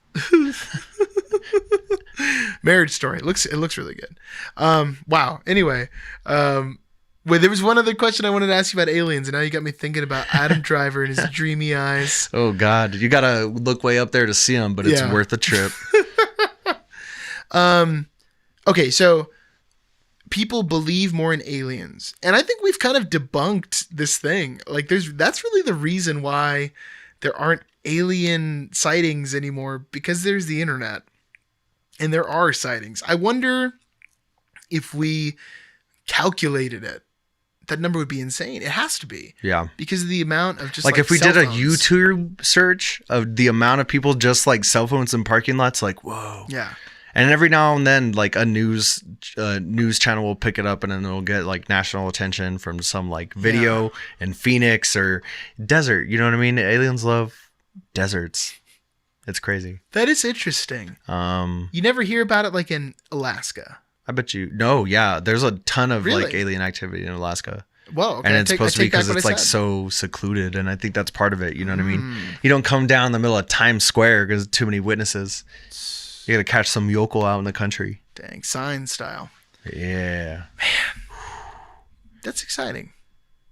Marriage Story. It looks really good. Wow. Anyway, wait, there was one other question I wanted to ask you about aliens, and now you got me thinking about Adam Driver and his dreamy eyes. Oh God, you gotta look way up there to see him, but it's worth the trip. Okay, so people believe more in aliens, and I think we've kind of debunked this thing. Like, that's really the reason why there aren't alien sightings anymore, because there's the internet. And there are sightings. I wonder if we calculated it. That number would be insane. It has to be. Yeah. Because of the amount of just like if we did a YouTube search of the amount of people just like cell phones in parking lots, like, whoa. Yeah. And every now and then like a news channel will pick it up and then it'll get like national attention from some like video in Phoenix or desert. You know what I mean? Aliens love deserts. It's crazy. That is interesting. You never hear about it like in Alaska. I bet you. No, yeah. There's a ton of like alien activity in Alaska. Well, okay. And it's supposed to be because it's like so secluded. And I think that's part of it. You know what I mean? You don't come down in the middle of Times Square because too many witnesses. You got to catch some yokel out in the country. Dang, Sign style. Yeah. Man. That's exciting.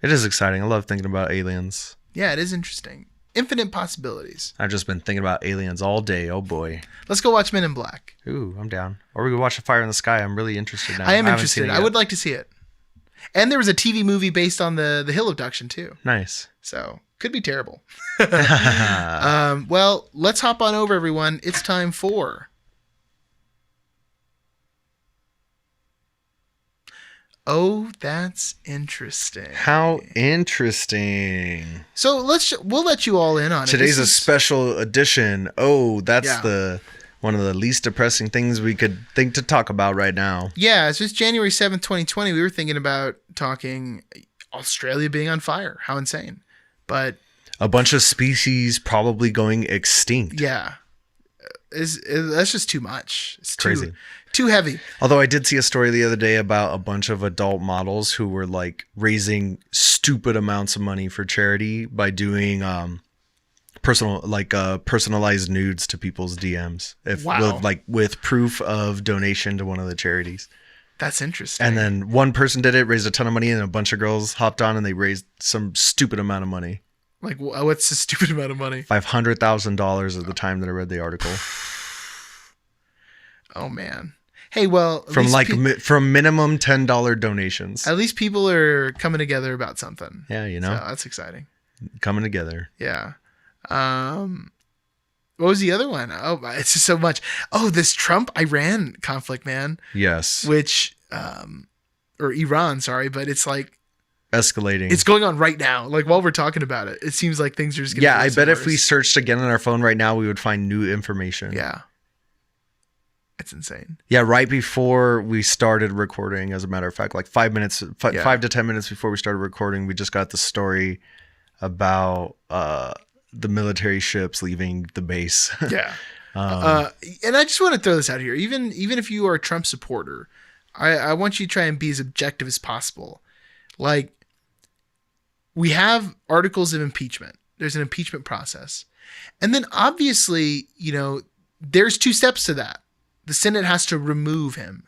It is exciting. I love thinking about aliens. Yeah, it is interesting. Infinite possibilities. I've just been thinking about aliens all day. Oh boy. Let's go watch Men in Black. Ooh, I'm down. Or we could watch A Fire in the Sky. I'm really interested now. I am interested. I would like to see it. And there was a TV movie based on the Hill abduction too. Nice. So could be terrible. Well, let's hop on over, everyone. It's time for Oh, that's interesting. How interesting. So we'll let you all in on it. Today's a special edition. Oh, that's one of the least depressing things we could think to talk about right now. Yeah, it's just January 7th, 2020. We were thinking about talking Australia being on fire. How insane. But a bunch of species probably going extinct. Yeah. That's just too much. It's crazy. Too heavy. Although I did see a story the other day about a bunch of adult models who were like raising stupid amounts of money for charity by doing personalized nudes to people's DMs. With proof of donation to one of the charities. That's interesting. And then one person did it, raised a ton of money, and a bunch of girls hopped on and they raised some stupid amount of money. Like, what's the stupid amount of money? $500,000 at the time that I read the article. Oh man. Hey, well, from minimum $10 donations. At least people are coming together about something. Yeah, you know. So that's exciting. Coming together. Yeah. What was the other one? Oh, it's just so much. Oh, this Trump-Iran conflict, man. Yes. Which, or Iran, sorry, but it's like escalating. It's going on right now. Like while we're talking about it, it seems like things are just getting I bet if we searched again on our phone right now, we would find new information. Yeah. It's insane. Yeah, right before we started recording, as a matter of fact, like 5 to 10 minutes before we started recording, we just got the story about the military ships leaving the base. Yeah. And I just want to throw this out here. Even if you are a Trump supporter, I want you to try and be as objective as possible. Like, we have articles of impeachment. There's an impeachment process. And then obviously, there's 2 steps to that. The Senate has to remove him.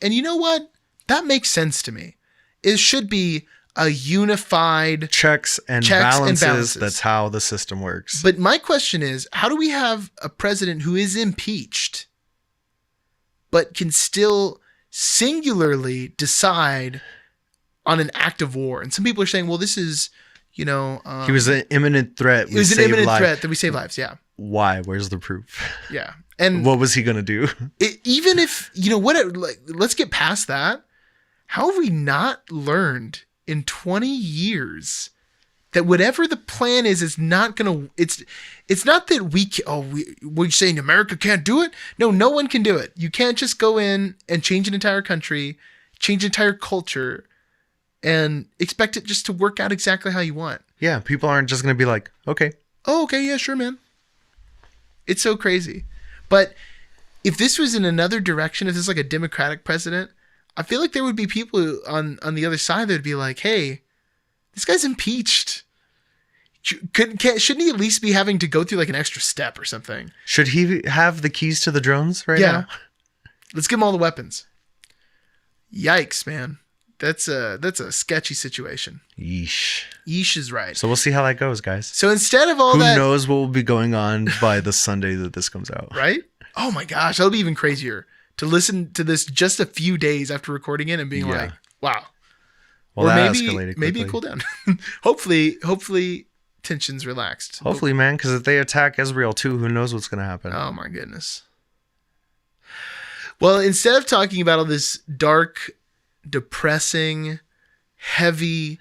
And you know what? That makes sense to me. It should be a unified checks and balances. That's how the system works. But my question is, how do we have a president who is impeached but can still singularly decide on an act of war? And some people are saying, well, this is, he was an imminent threat. It was an imminent threat that we save lives. Yeah. Why? Where's the proof? Yeah. And what was he going to do? Even if, let's get past that. How have we not learned in 20 years that whatever the plan is not going to, it's not that we're saying America can't do it. No one can do it. You can't just go in and change an entire country, change an entire culture, and expect it just to work out exactly how you want. Yeah. People aren't just going to be like, okay. Oh, okay. Yeah, sure, man. It's so crazy. But if this was in another direction, if this is like a Democratic president, I feel like there would be people on the other side that would be like, hey, this guy's impeached. Shouldn't he at least be having to go through like an extra step or something? Should he have the keys to the drones now? Yeah. Let's give him all the weapons. Yikes, man. That's a sketchy situation. Yeesh. Yeesh is right. So we'll see how that goes, guys. So instead of all Who that... Who knows what will be going on by the Sunday that this comes out. Right? Oh my gosh, that'll be even crazier. To listen to this just a few days after recording it and being like, wow. Well, or that escalated quickly. Maybe cool down. hopefully tensions relaxed. Hopefully, man, because if they attack Israel too, who knows what's going to happen. Oh my goodness. Well, instead of talking about all this dark, depressing, heavy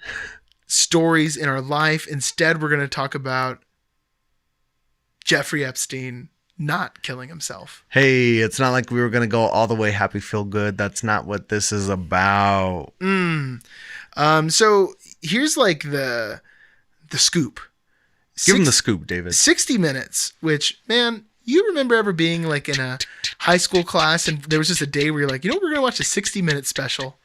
stories in our life, instead we're going to talk about Jeffrey Epstein not killing himself. Hey, it's not like we were going to go all the way happy, feel good. That's not what this is about. So here's like the scoop. Give him the scoop, David. 60 Minutes, which, man, you remember ever being like in a high school class and there was just a day where you're like, we're going to watch a 60-minute special.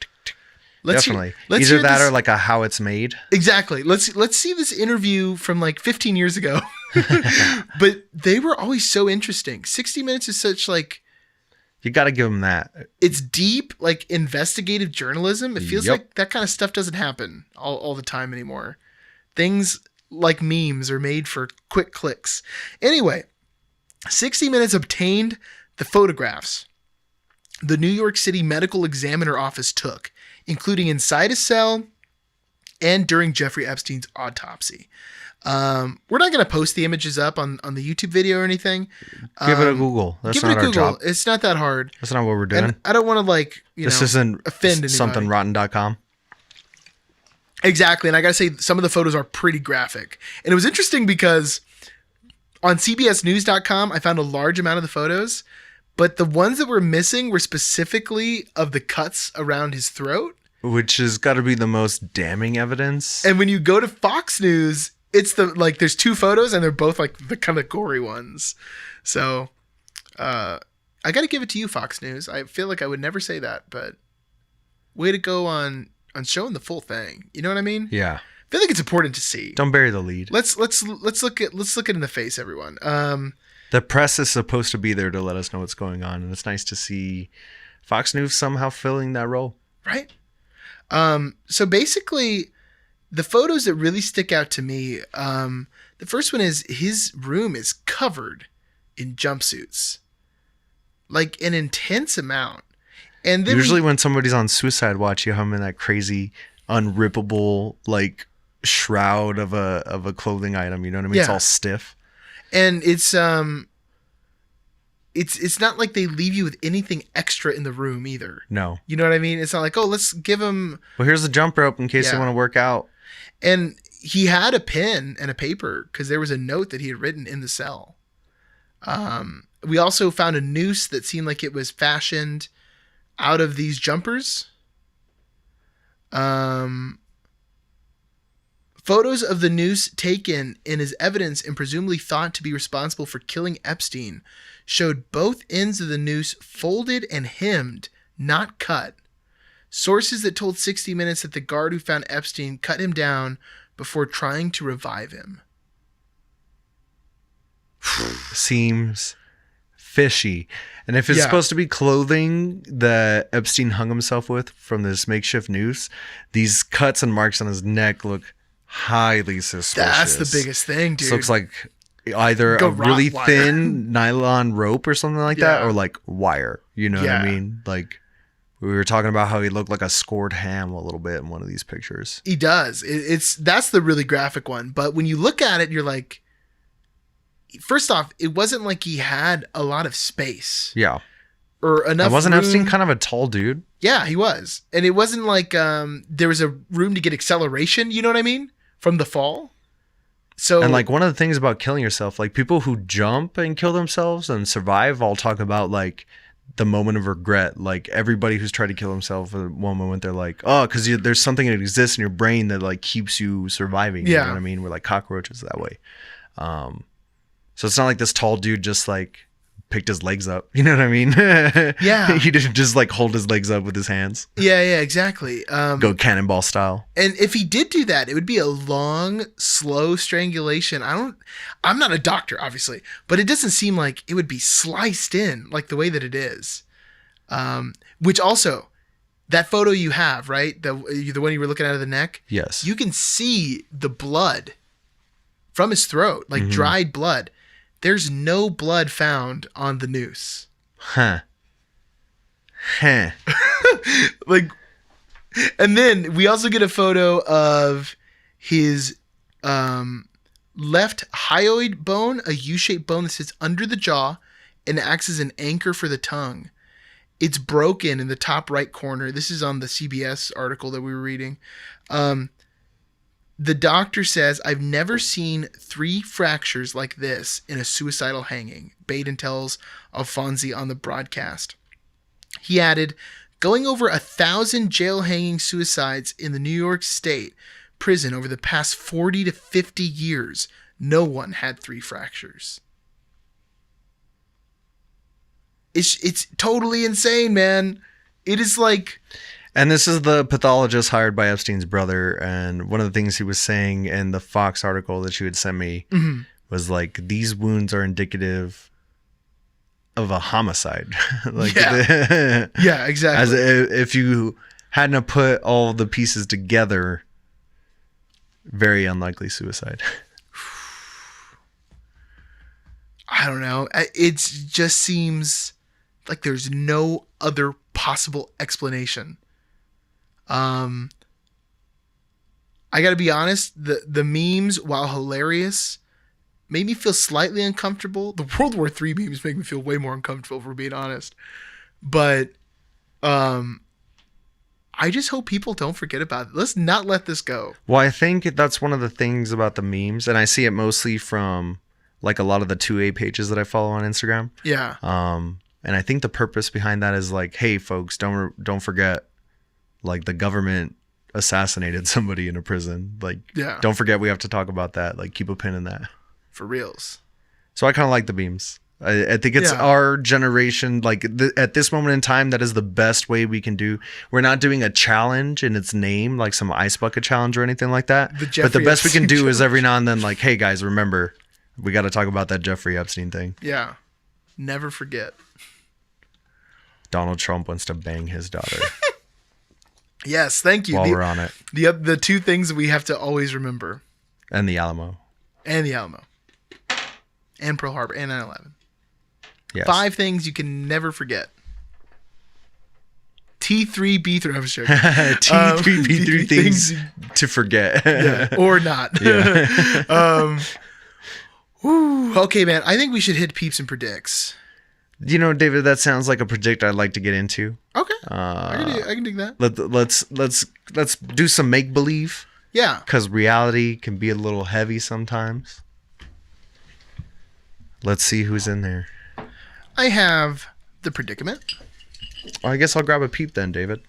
Definitely. Either that or like a How It's Made. Exactly. Let's see this interview from like 15 years ago. But they were always so interesting. 60 Minutes is such like... You got to give them that. It's deep, like investigative journalism. It feels like that kind of stuff doesn't happen all the time anymore. Things like memes are made for quick clicks. Anyway, 60 Minutes obtained the photographs the New York City Medical Examiner Office took, including inside a cell and during Jeffrey Epstein's autopsy. We're not going to post the images up on the YouTube video or anything. Give it a Google. That's not our job. It's not that hard. That's not what we're doing. And I don't want to this isn't offend anybody. somethingrotten.com. Exactly. And I got to say, some of the photos are pretty graphic. And it was interesting because on cbsnews.com, I found a large amount of the photos, but the ones that were missing were specifically of the cuts around his throat. Which has got to be the most damning evidence. And when you go to Fox News, it's there's 2 photos and they're both like the kind of gory ones. So I got to give it to you, Fox News. I feel like I would never say that, but way to go on showing the full thing. You know what I mean? Yeah. I feel like it's important to see. Don't bury the lead. Let's look it in the face, everyone. The press is supposed to be there to let us know what's going on, and it's nice to see Fox News somehow filling that role. Right. So basically, the photos that really stick out to me, the first one is his room is covered in jumpsuits, like an intense amount. And then usually when somebody's on suicide watch, you have them in that crazy unrippable like shroud of a clothing item. You know what I mean? Yeah. It's all stiff. And it's not like they leave you with anything extra in the room either. No. You know what I mean? It's not like, oh, let's give them... Well, here's a jump rope in case they want to work out. And he had a pen and a paper because there was a note that he had written in the cell. We also found a noose that seemed like it was fashioned out of these jumpers. Photos of the noose taken in as evidence and presumably thought to be responsible for killing Epstein showed both ends of the noose folded and hemmed, not cut. Sources that told 60 Minutes that the guard who found Epstein cut him down before trying to revive him. Seems fishy. And if it's supposed to be clothing that Epstein hung himself with from this makeshift noose, these cuts and marks on his neck look highly suspicious. That's the biggest thing, dude. This looks like either a really thin nylon rope or something like that, or like wire. You know what I mean? Like, we were talking about how he looked like a scored ham a little bit in one of these pictures. He does. That's the really graphic one. But when you look at it, you're like, first off, it wasn't like he had a lot of space. Yeah. Or enough. Wasn't room. Epstein kind of a tall dude? Yeah, he was. And it wasn't like there was a room to get acceleration, you know what I mean? From the fall. So, and like one of the things about killing yourself, like people who jump and kill themselves and survive all talk about like the moment of regret. Like everybody who's tried to kill himself at one moment, they're like, oh, because there's something that exists in your brain that like keeps you surviving. You know what I mean? We're like cockroaches that way. So it's not like this tall dude just like picked his legs up. You know what I mean? Yeah. He didn't just like hold his legs up with his hands. Yeah, exactly. Go cannonball style. And if he did do that, it would be a long, slow strangulation. I'm not a doctor, obviously, but it doesn't seem like it would be sliced in like the way that it is. Which also, that photo you have, right? The one you were looking at of the neck? Yes. You can see the blood from his throat, like dried blood. There's no blood found on the noose. Huh. Like, and then we also get a photo of his left hyoid bone, a U-shaped bone that sits under the jaw and acts as an anchor for the tongue. It's broken in the top right corner. This is on the CBS article that we were reading. The doctor says, I've never seen 3 fractures like this in a suicidal hanging, Baden tells Alfonsi on the broadcast. He added, going over 1,000 jail hanging suicides in the New York State prison over the past 40 to 50 years, no one had 3 fractures. It's totally insane, man. It is like... And this is the pathologist hired by Epstein's brother. And one of the things he was saying in the Fox article that you had sent me was like, these wounds are indicative of a homicide. Like, yeah, exactly. As if you hadn't put all the pieces together, very unlikely suicide. I don't know. It just seems like there's no other possible explanation. I gotta be honest, the memes, while hilarious, made me feel slightly uncomfortable. The World War III memes make me feel way more uncomfortable, for being honest. But I just hope people don't forget about it. Let's not let this go. Well, I think that's one of the things about the memes, and I see it mostly from like a lot of the 2A pages that I follow on Instagram. Yeah. And I think the purpose behind that is like, hey, folks, don't forget. Like the government assassinated somebody in a prison. Like, don't forget we have to talk about that. Like, keep a pin in that. For reals. So I kind of like the memes. I think it's our generation. Like at this moment in time, that is the best way we can do. We're not doing a challenge in its name, like some ice bucket challenge or anything like that. But the best we can do is every now and then, like, hey guys, remember, we got to talk about that Jeffrey Epstein thing. Yeah. Never forget. Donald Trump wants to bang his daughter. Yes, thank you. While we're on it. The 2 things that we have to always remember. And the Alamo. And the Alamo. And Pearl Harbor. And 9/11. Yes. 5 things you can never forget. T3B3. I was joking. T3B3 things to forget. Yeah, or not. Yeah. Okay, man. I think we should hit Peeps and Predicts. You know, David, that sounds like a predict I'd like to get into. Okay. I can dig that. Let's do some make believe. Yeah. Because reality can be a little heavy sometimes. Let's see who's in there. I have the predicament. Well, I guess I'll grab a peep then, David.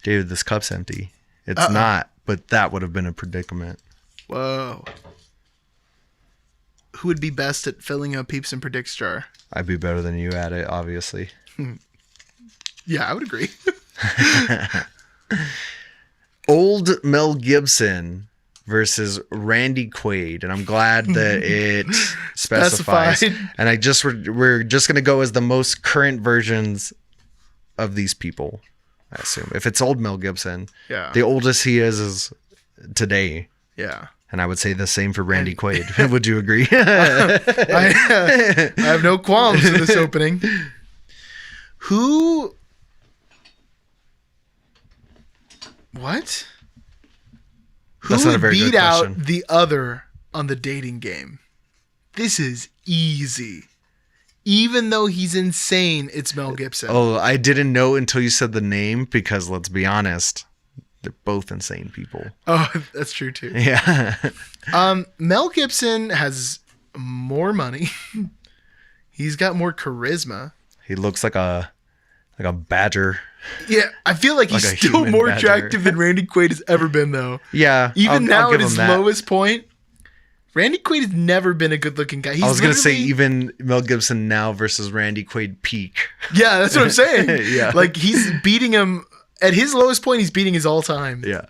David, this cup's empty. It's not, but that would have been a predicament. Whoa. Who would be best at filling a Peeps and Predicts jar? I'd be better than you at it, obviously. Yeah, I would agree. Old Mel Gibson versus Randy Quaid, and I'm glad that it specifies. And we're just gonna go as the most current versions of these people. I assume if it's old Mel Gibson, the oldest he is today. Yeah. And I would say the same for Randy Quaid. Would you agree? I have no qualms with this opening. Who? What? That's Who not a very beat good out question. the other on the dating game? This is easy. Even though he's insane, it's Mel Gibson. Oh, I didn't know until you said the name because let's be honest, they're both insane people. Oh, that's true too. Yeah. Mel Gibson has more money. He's got more charisma. He looks like a badger. Yeah, I feel like he's Like a still human more badger. attractive than Randy Quaid has ever been, though. Yeah. Even I'll now give at his him that. lowest point, Randy Quaid has never been a good-looking guy. I was going to say even Mel Gibson now versus Randy Quaid peak. Yeah, that's what I'm saying. Yeah. Like, he's beating him. At his lowest point, he's beating his all-time. Yeah.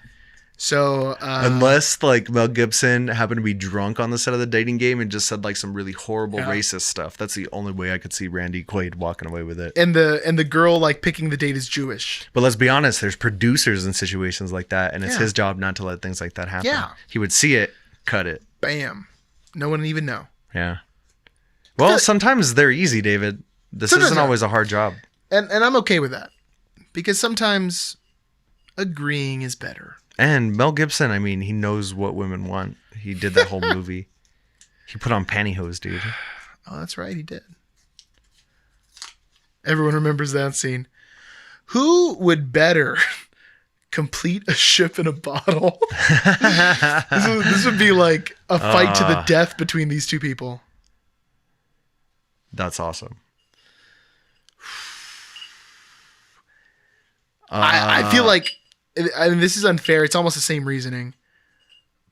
So, unless like Mel Gibson happened to be drunk on the set of the dating game and just said like some really horrible racist stuff. That's the only way I could see Randy Quaid walking away with it. And the girl like picking the date is Jewish. But let's be honest, there's producers in situations like that, and it's his job not to let things like that happen. Yeah. He would see it, cut it. Bam. No one even know. Yeah. Well, sometimes they're easy, David. This isn't always a hard job. And I'm okay with that. Because sometimes agreeing is better. And Mel Gibson, I mean, he knows what women want. He did that whole movie. He put on pantyhose, dude. Oh, that's right. He did. Everyone remembers that scene. Who would better complete a ship in a bottle? This would be like a fight to the death between these two people. That's awesome. I feel like, I mean, this is unfair. It's almost the same reasoning.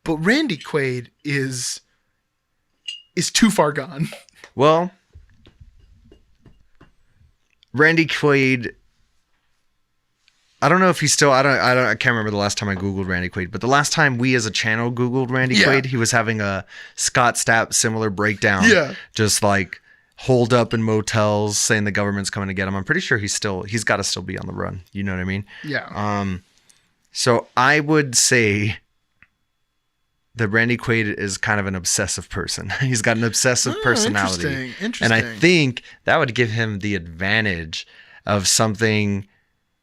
But Randy Quaid is too far gone. Well, Randy Quaid, I don't know if he's still, I can't remember the last time I Googled Randy Quaid, but the last time we as a channel Googled Randy Quaid, he was having a Scott Stapp similar breakdown. Yeah. Just like holed up in motels saying the government's coming to get him. I'm pretty sure he's got to still be on the run. You know what I mean? Yeah. So I would say that Randy Quaid is kind of an obsessive person. He's got an obsessive personality. Interesting. And I think that would give him the advantage of something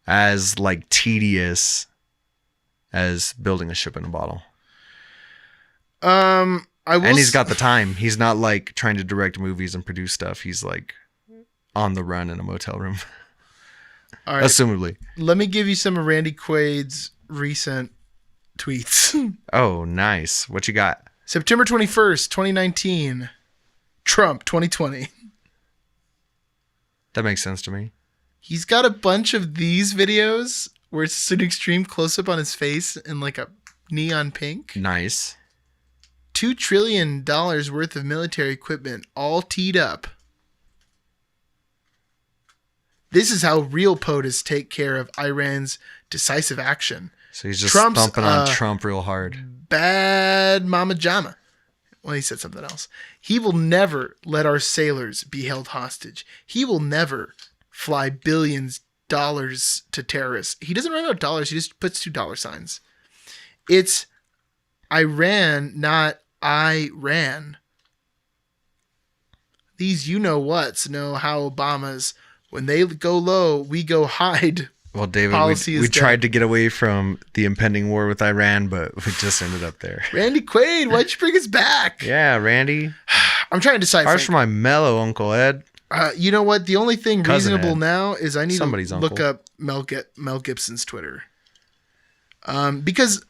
as like tedious as building a ship in a bottle. And he's got the time. He's not like trying to direct movies and produce stuff. He's like on the run in a motel room. All right. Assumably. Let me give you some of Randy Quaid's recent tweets. Oh, nice. What you got? September 21st, 2019. Trump 2020. That makes sense to me. He's got a bunch of these videos where it's an extreme close-up on his face in like a neon pink. Nice. $2 trillion worth of military equipment all teed up. This is how real POTUS take care of Iran's decisive action. So he's just Trump's, thumping on Trump real hard. Bad Mama Jama. Well, he said something else. He will never let our sailors be held hostage. He will never fly billions dollars to terrorists. He doesn't write out dollars. He just puts $2 signs. It's Iran, not Iran. These you-know-whats know how Obama's, when they go low, we go hide. Well, David, we tried to get away from the impending war with Iran, but we just ended up there. Randy Quaid, why'd you bring us back? Yeah, Randy. I'm trying to decide. Ours for my mellow Uncle Ed. You know what? The only thing Cousin reasonable Ed. now is I need Somebody's to uncle. look up Mel Gibson's Twitter. Because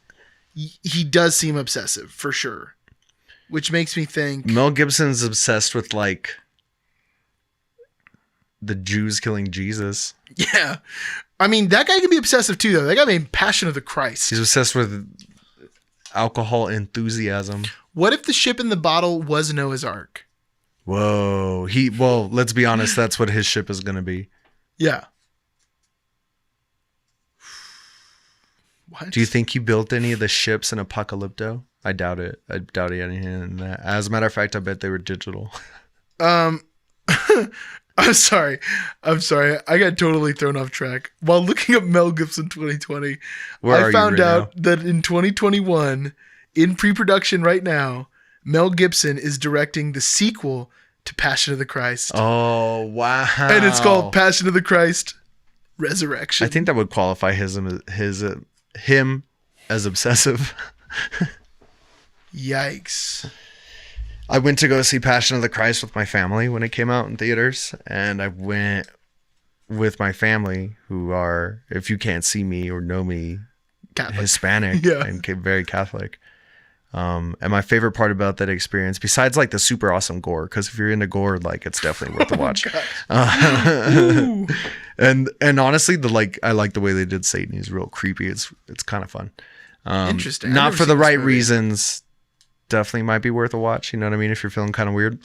he does seem obsessive, for sure. Which makes me think... Mel Gibson's obsessed with, like, the Jews killing Jesus. Yeah. I mean, that guy can be obsessive too, though. That guy made Passion of the Christ. He's obsessed with alcohol enthusiasm. What if the ship in the bottle was Noah's Ark? Whoa. Well, let's be honest. That's what his ship is going to be. Yeah. What? Do you think he built any of the ships in Apocalypto? I doubt it. I doubt he had anything in that. As a matter of fact, I bet they were digital. I'm sorry. I got totally thrown off track. While looking up Mel Gibson 2020, I found out that in 2021, in pre-production right now, Mel Gibson is directing the sequel to Passion of the Christ. Oh, wow. And it's called Passion of the Christ Resurrection. I think that would qualify him as obsessive. Yikes. I went to go see Passion of the Christ with my family when it came out in theaters, and I went with my family, who are, if you can't see me or know me, Catholic. Hispanic and very Catholic. And my favorite part about that experience, besides like the super awesome gore, because if you're into gore, like it's definitely worth a watch. And honestly, I like the way they did Satan. He's real creepy. It's kind of fun. Interesting. Not for the right reasons. Definitely might be worth a watch. You know what I mean? If you're feeling kind of weird.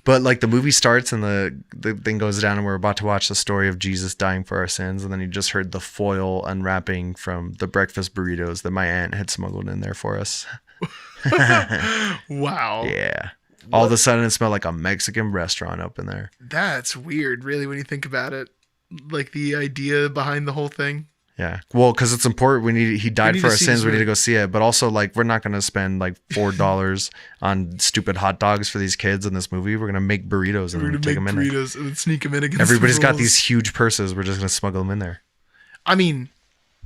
But like the movie starts and the thing goes down and we're about to watch the story of Jesus dying for our sins. And then you just heard the foil unwrapping from the breakfast burritos that my aunt had smuggled in there for us. Wow. Yeah. All of a sudden it smelled like a Mexican restaurant up in there. That's weird, really, when you think about it. Like the idea behind the whole thing. Yeah. Well, because it's important. He died for our sins. We need to go see it. But also, like, we're not going to spend like $4 on stupid hot dogs for these kids in this movie. We're going to make burritos and take them in. Burritos and sneak them in against Everybody's got these huge purses. We're just going to smuggle them in there. I mean,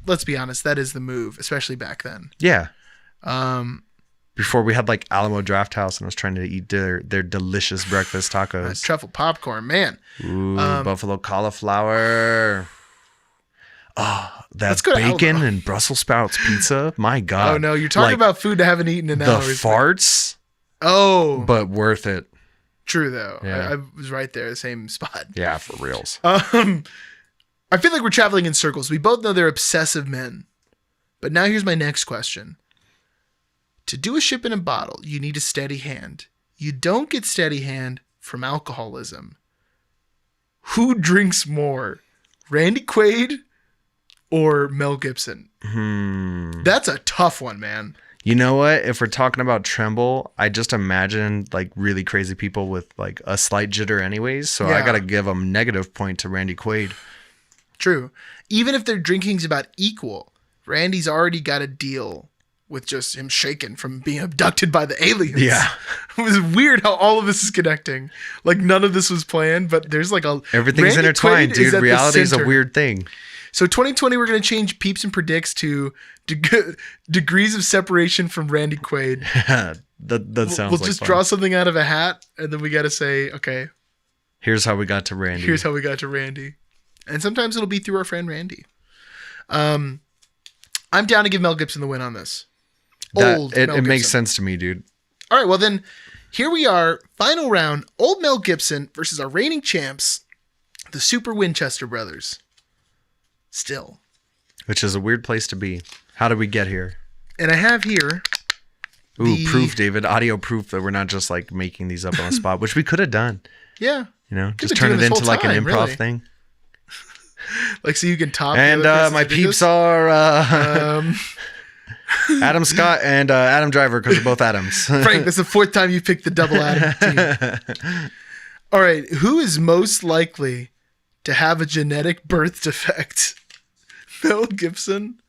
let's be honest. That is the move, especially back then. Yeah. Before we had like Alamo Draft House and I was trying to eat their delicious breakfast tacos. Truffle popcorn, man. Ooh, buffalo cauliflower. Oh, that's bacon and Brussels sprouts pizza. My God. Oh, no. You're talking about food I haven't eaten in hours. The farts. Oh. But worth it. True, though. Yeah. I was right there, the same spot. Yeah, for reals. I feel like we're traveling in circles. We both know they're obsessive men. But now here's my next question. To do a ship in a bottle, you need a steady hand. You don't get steady hand from alcoholism. Who drinks more? Randy Quaid or Mel Gibson? That's a tough one, man. You know what? If we're talking about tremble, I just imagine like really crazy people with like a slight jitter anyways. So I got to give them negative point to Randy Quaid. True. Even if their drinking's about equal, Randy's already got a deal with just him shaking from being abducted by the aliens. Yeah. It was weird how all of this is connecting. Like none of this was planned, but there's like everything's Randy intertwined, Quaid dude. Reality is a weird thing. So 2020, we're going to change peeps and predicts to degrees of separation from Randy Quaid. that sounds We'll just draw something out of a hat, and then we got to say, okay. Here's how we got to Randy. Here's how we got to Randy. And sometimes it'll be through our friend Randy. I'm down to give Mel Gibson the win on this. It makes sense to me, dude. All right, well then, here we are. Final round. Old Mel Gibson versus our reigning champs, the Super Winchester brothers. Still. Which is a weird place to be. How did we get here? And I have here... proof, David. Audio proof that we're not just like making these up on the spot, which we could have done. Yeah. You know, just turn it into like an improv thing. Like so you can top. And my peeps are Adam Scott and Adam Driver because they're both Adams. Frank, this is the fourth time you picked the double Adam team. All right, who is most likely to have a genetic birth defect? Mel Gibson?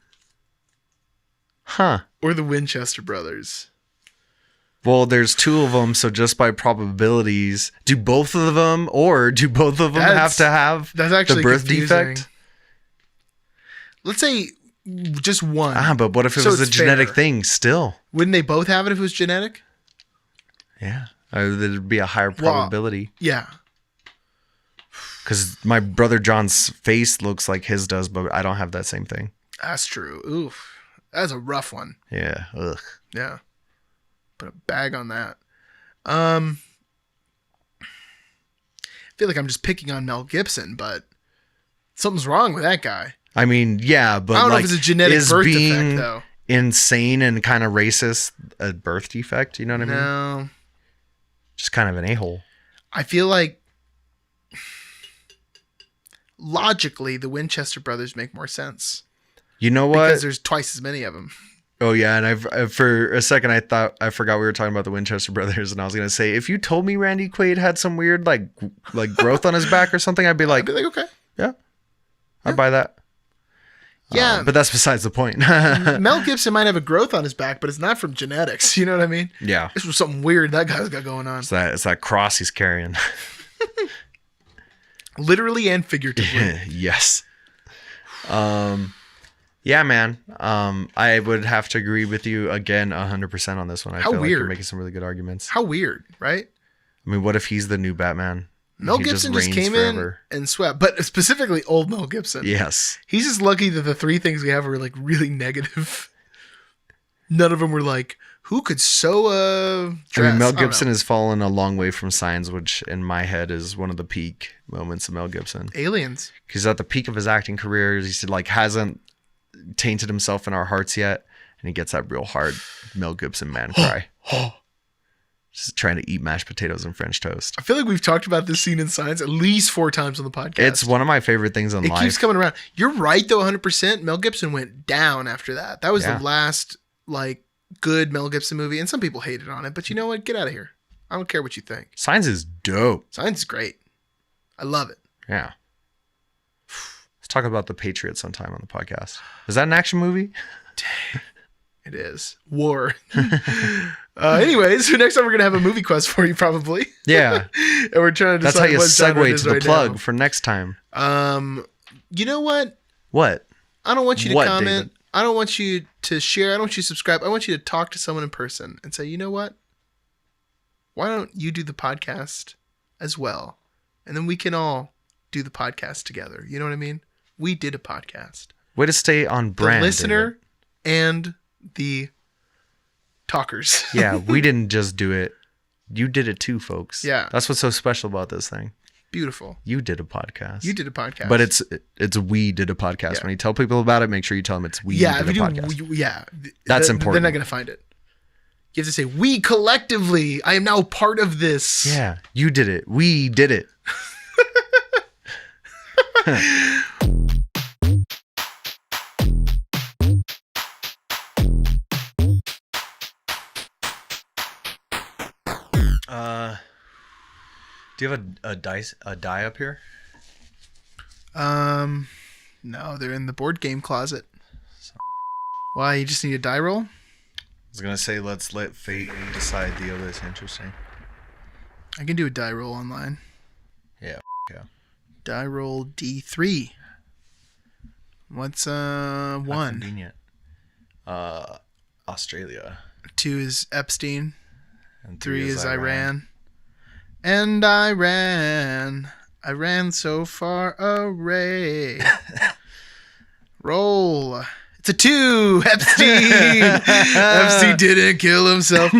Or the Winchester brothers? Well, there's two of them, so just by probabilities, do both of them have to have the birth defect? Let's say just one. But what if it was a genetic thing still? Wouldn't they both have it if it was genetic? Yeah. There'd be a higher probability. Yeah. Because my brother John's face looks like his does, but I don't have that same thing. That's true. Oof. That's a rough one. Yeah. Ugh. Yeah. Put a bag on that. I feel like I'm just picking on Mel Gibson, but something's wrong with that guy. I mean, yeah, but I don't know if it's a genetic birth defect, though. Insane and kind of racist a birth defect, you know what I mean? No. Just kind of an a-hole. I feel like logically the Winchester brothers make more sense. You know what? Because there's twice as many of them. Oh yeah, and I for a second I forgot we were talking about the Winchester brothers, and I was gonna say if you told me Randy Quaid had some weird like growth on his back or something, I'd be like, okay, yeah, I'd buy that. Yeah, but that's besides the point. Mel Gibson might have a growth on his back, but it's not from genetics. You know what I mean? Yeah, this was something weird that guy's got going on. It's that cross he's carrying, literally and figuratively. Yes. Yeah, man. I would have to agree with you again 100% on this one. I feel like you're making some really good arguments. How weird, right? I mean, what if he's the new Batman? Mel Gibson just came forever in and swept, but specifically old Mel Gibson. Yes. He's just lucky that the three things we have are like really negative. None of them were like, who could sew a dress? I mean, Mel Gibson has fallen a long way from Signs, which in my head is one of the peak moments of Mel Gibson. Aliens. Because at the peak of his acting career, he like hasn't tainted himself in our hearts yet, and he gets that real hard Mel Gibson man cry. Just trying to eat mashed potatoes and French toast. I feel like we've talked about this scene in Signs at least 4 times on the podcast. It's one of my favorite things in life. It keeps coming around. You're right though, 100%. Mel Gibson went down after that. That was the last like good Mel Gibson movie, and some people hated on it, but you know what? Get out of here. I don't care what you think. Signs is dope. Signs is great. I love it. Yeah. Let's talk about The Patriot sometime on the podcast. Is that an action movie? It is. War. Anyways, so next time we're going to have a movie quest for you probably. Yeah. And we're trying to decide that's how you segue to the plug now. for next time. You know what? What? I don't want you to comment. David? I don't want you to share. I don't want you to subscribe. I want you to talk to someone in person and say, you know what? Why don't you do the podcast as well? And then we can all do the podcast together. You know what I mean? We did a podcast. Way to stay on brand. The listener and the talkers. Yeah, we didn't just do it. You did it too, folks. Yeah. That's what's so special about this thing. Beautiful. You did a podcast. You did a podcast. But it's we did a podcast. Yeah. When you tell people about it, make sure you tell them it's we did a podcast. That's important. They're not going to find it. You have to say, we collectively, I am now part of this. Yeah, you did it. We did it. Do you have a die up here? No, they're in the board game closet. Why, you just need a die roll? I was gonna say let's let fate decide the other is interesting. I can do a die roll online. Yeah. Die roll D3. What's 1? Convenient. Australia. 2 is Epstein. And 3 is Iran. And I ran so far away. Roll. It's a 2. Epstein. Epstein didn't kill himself.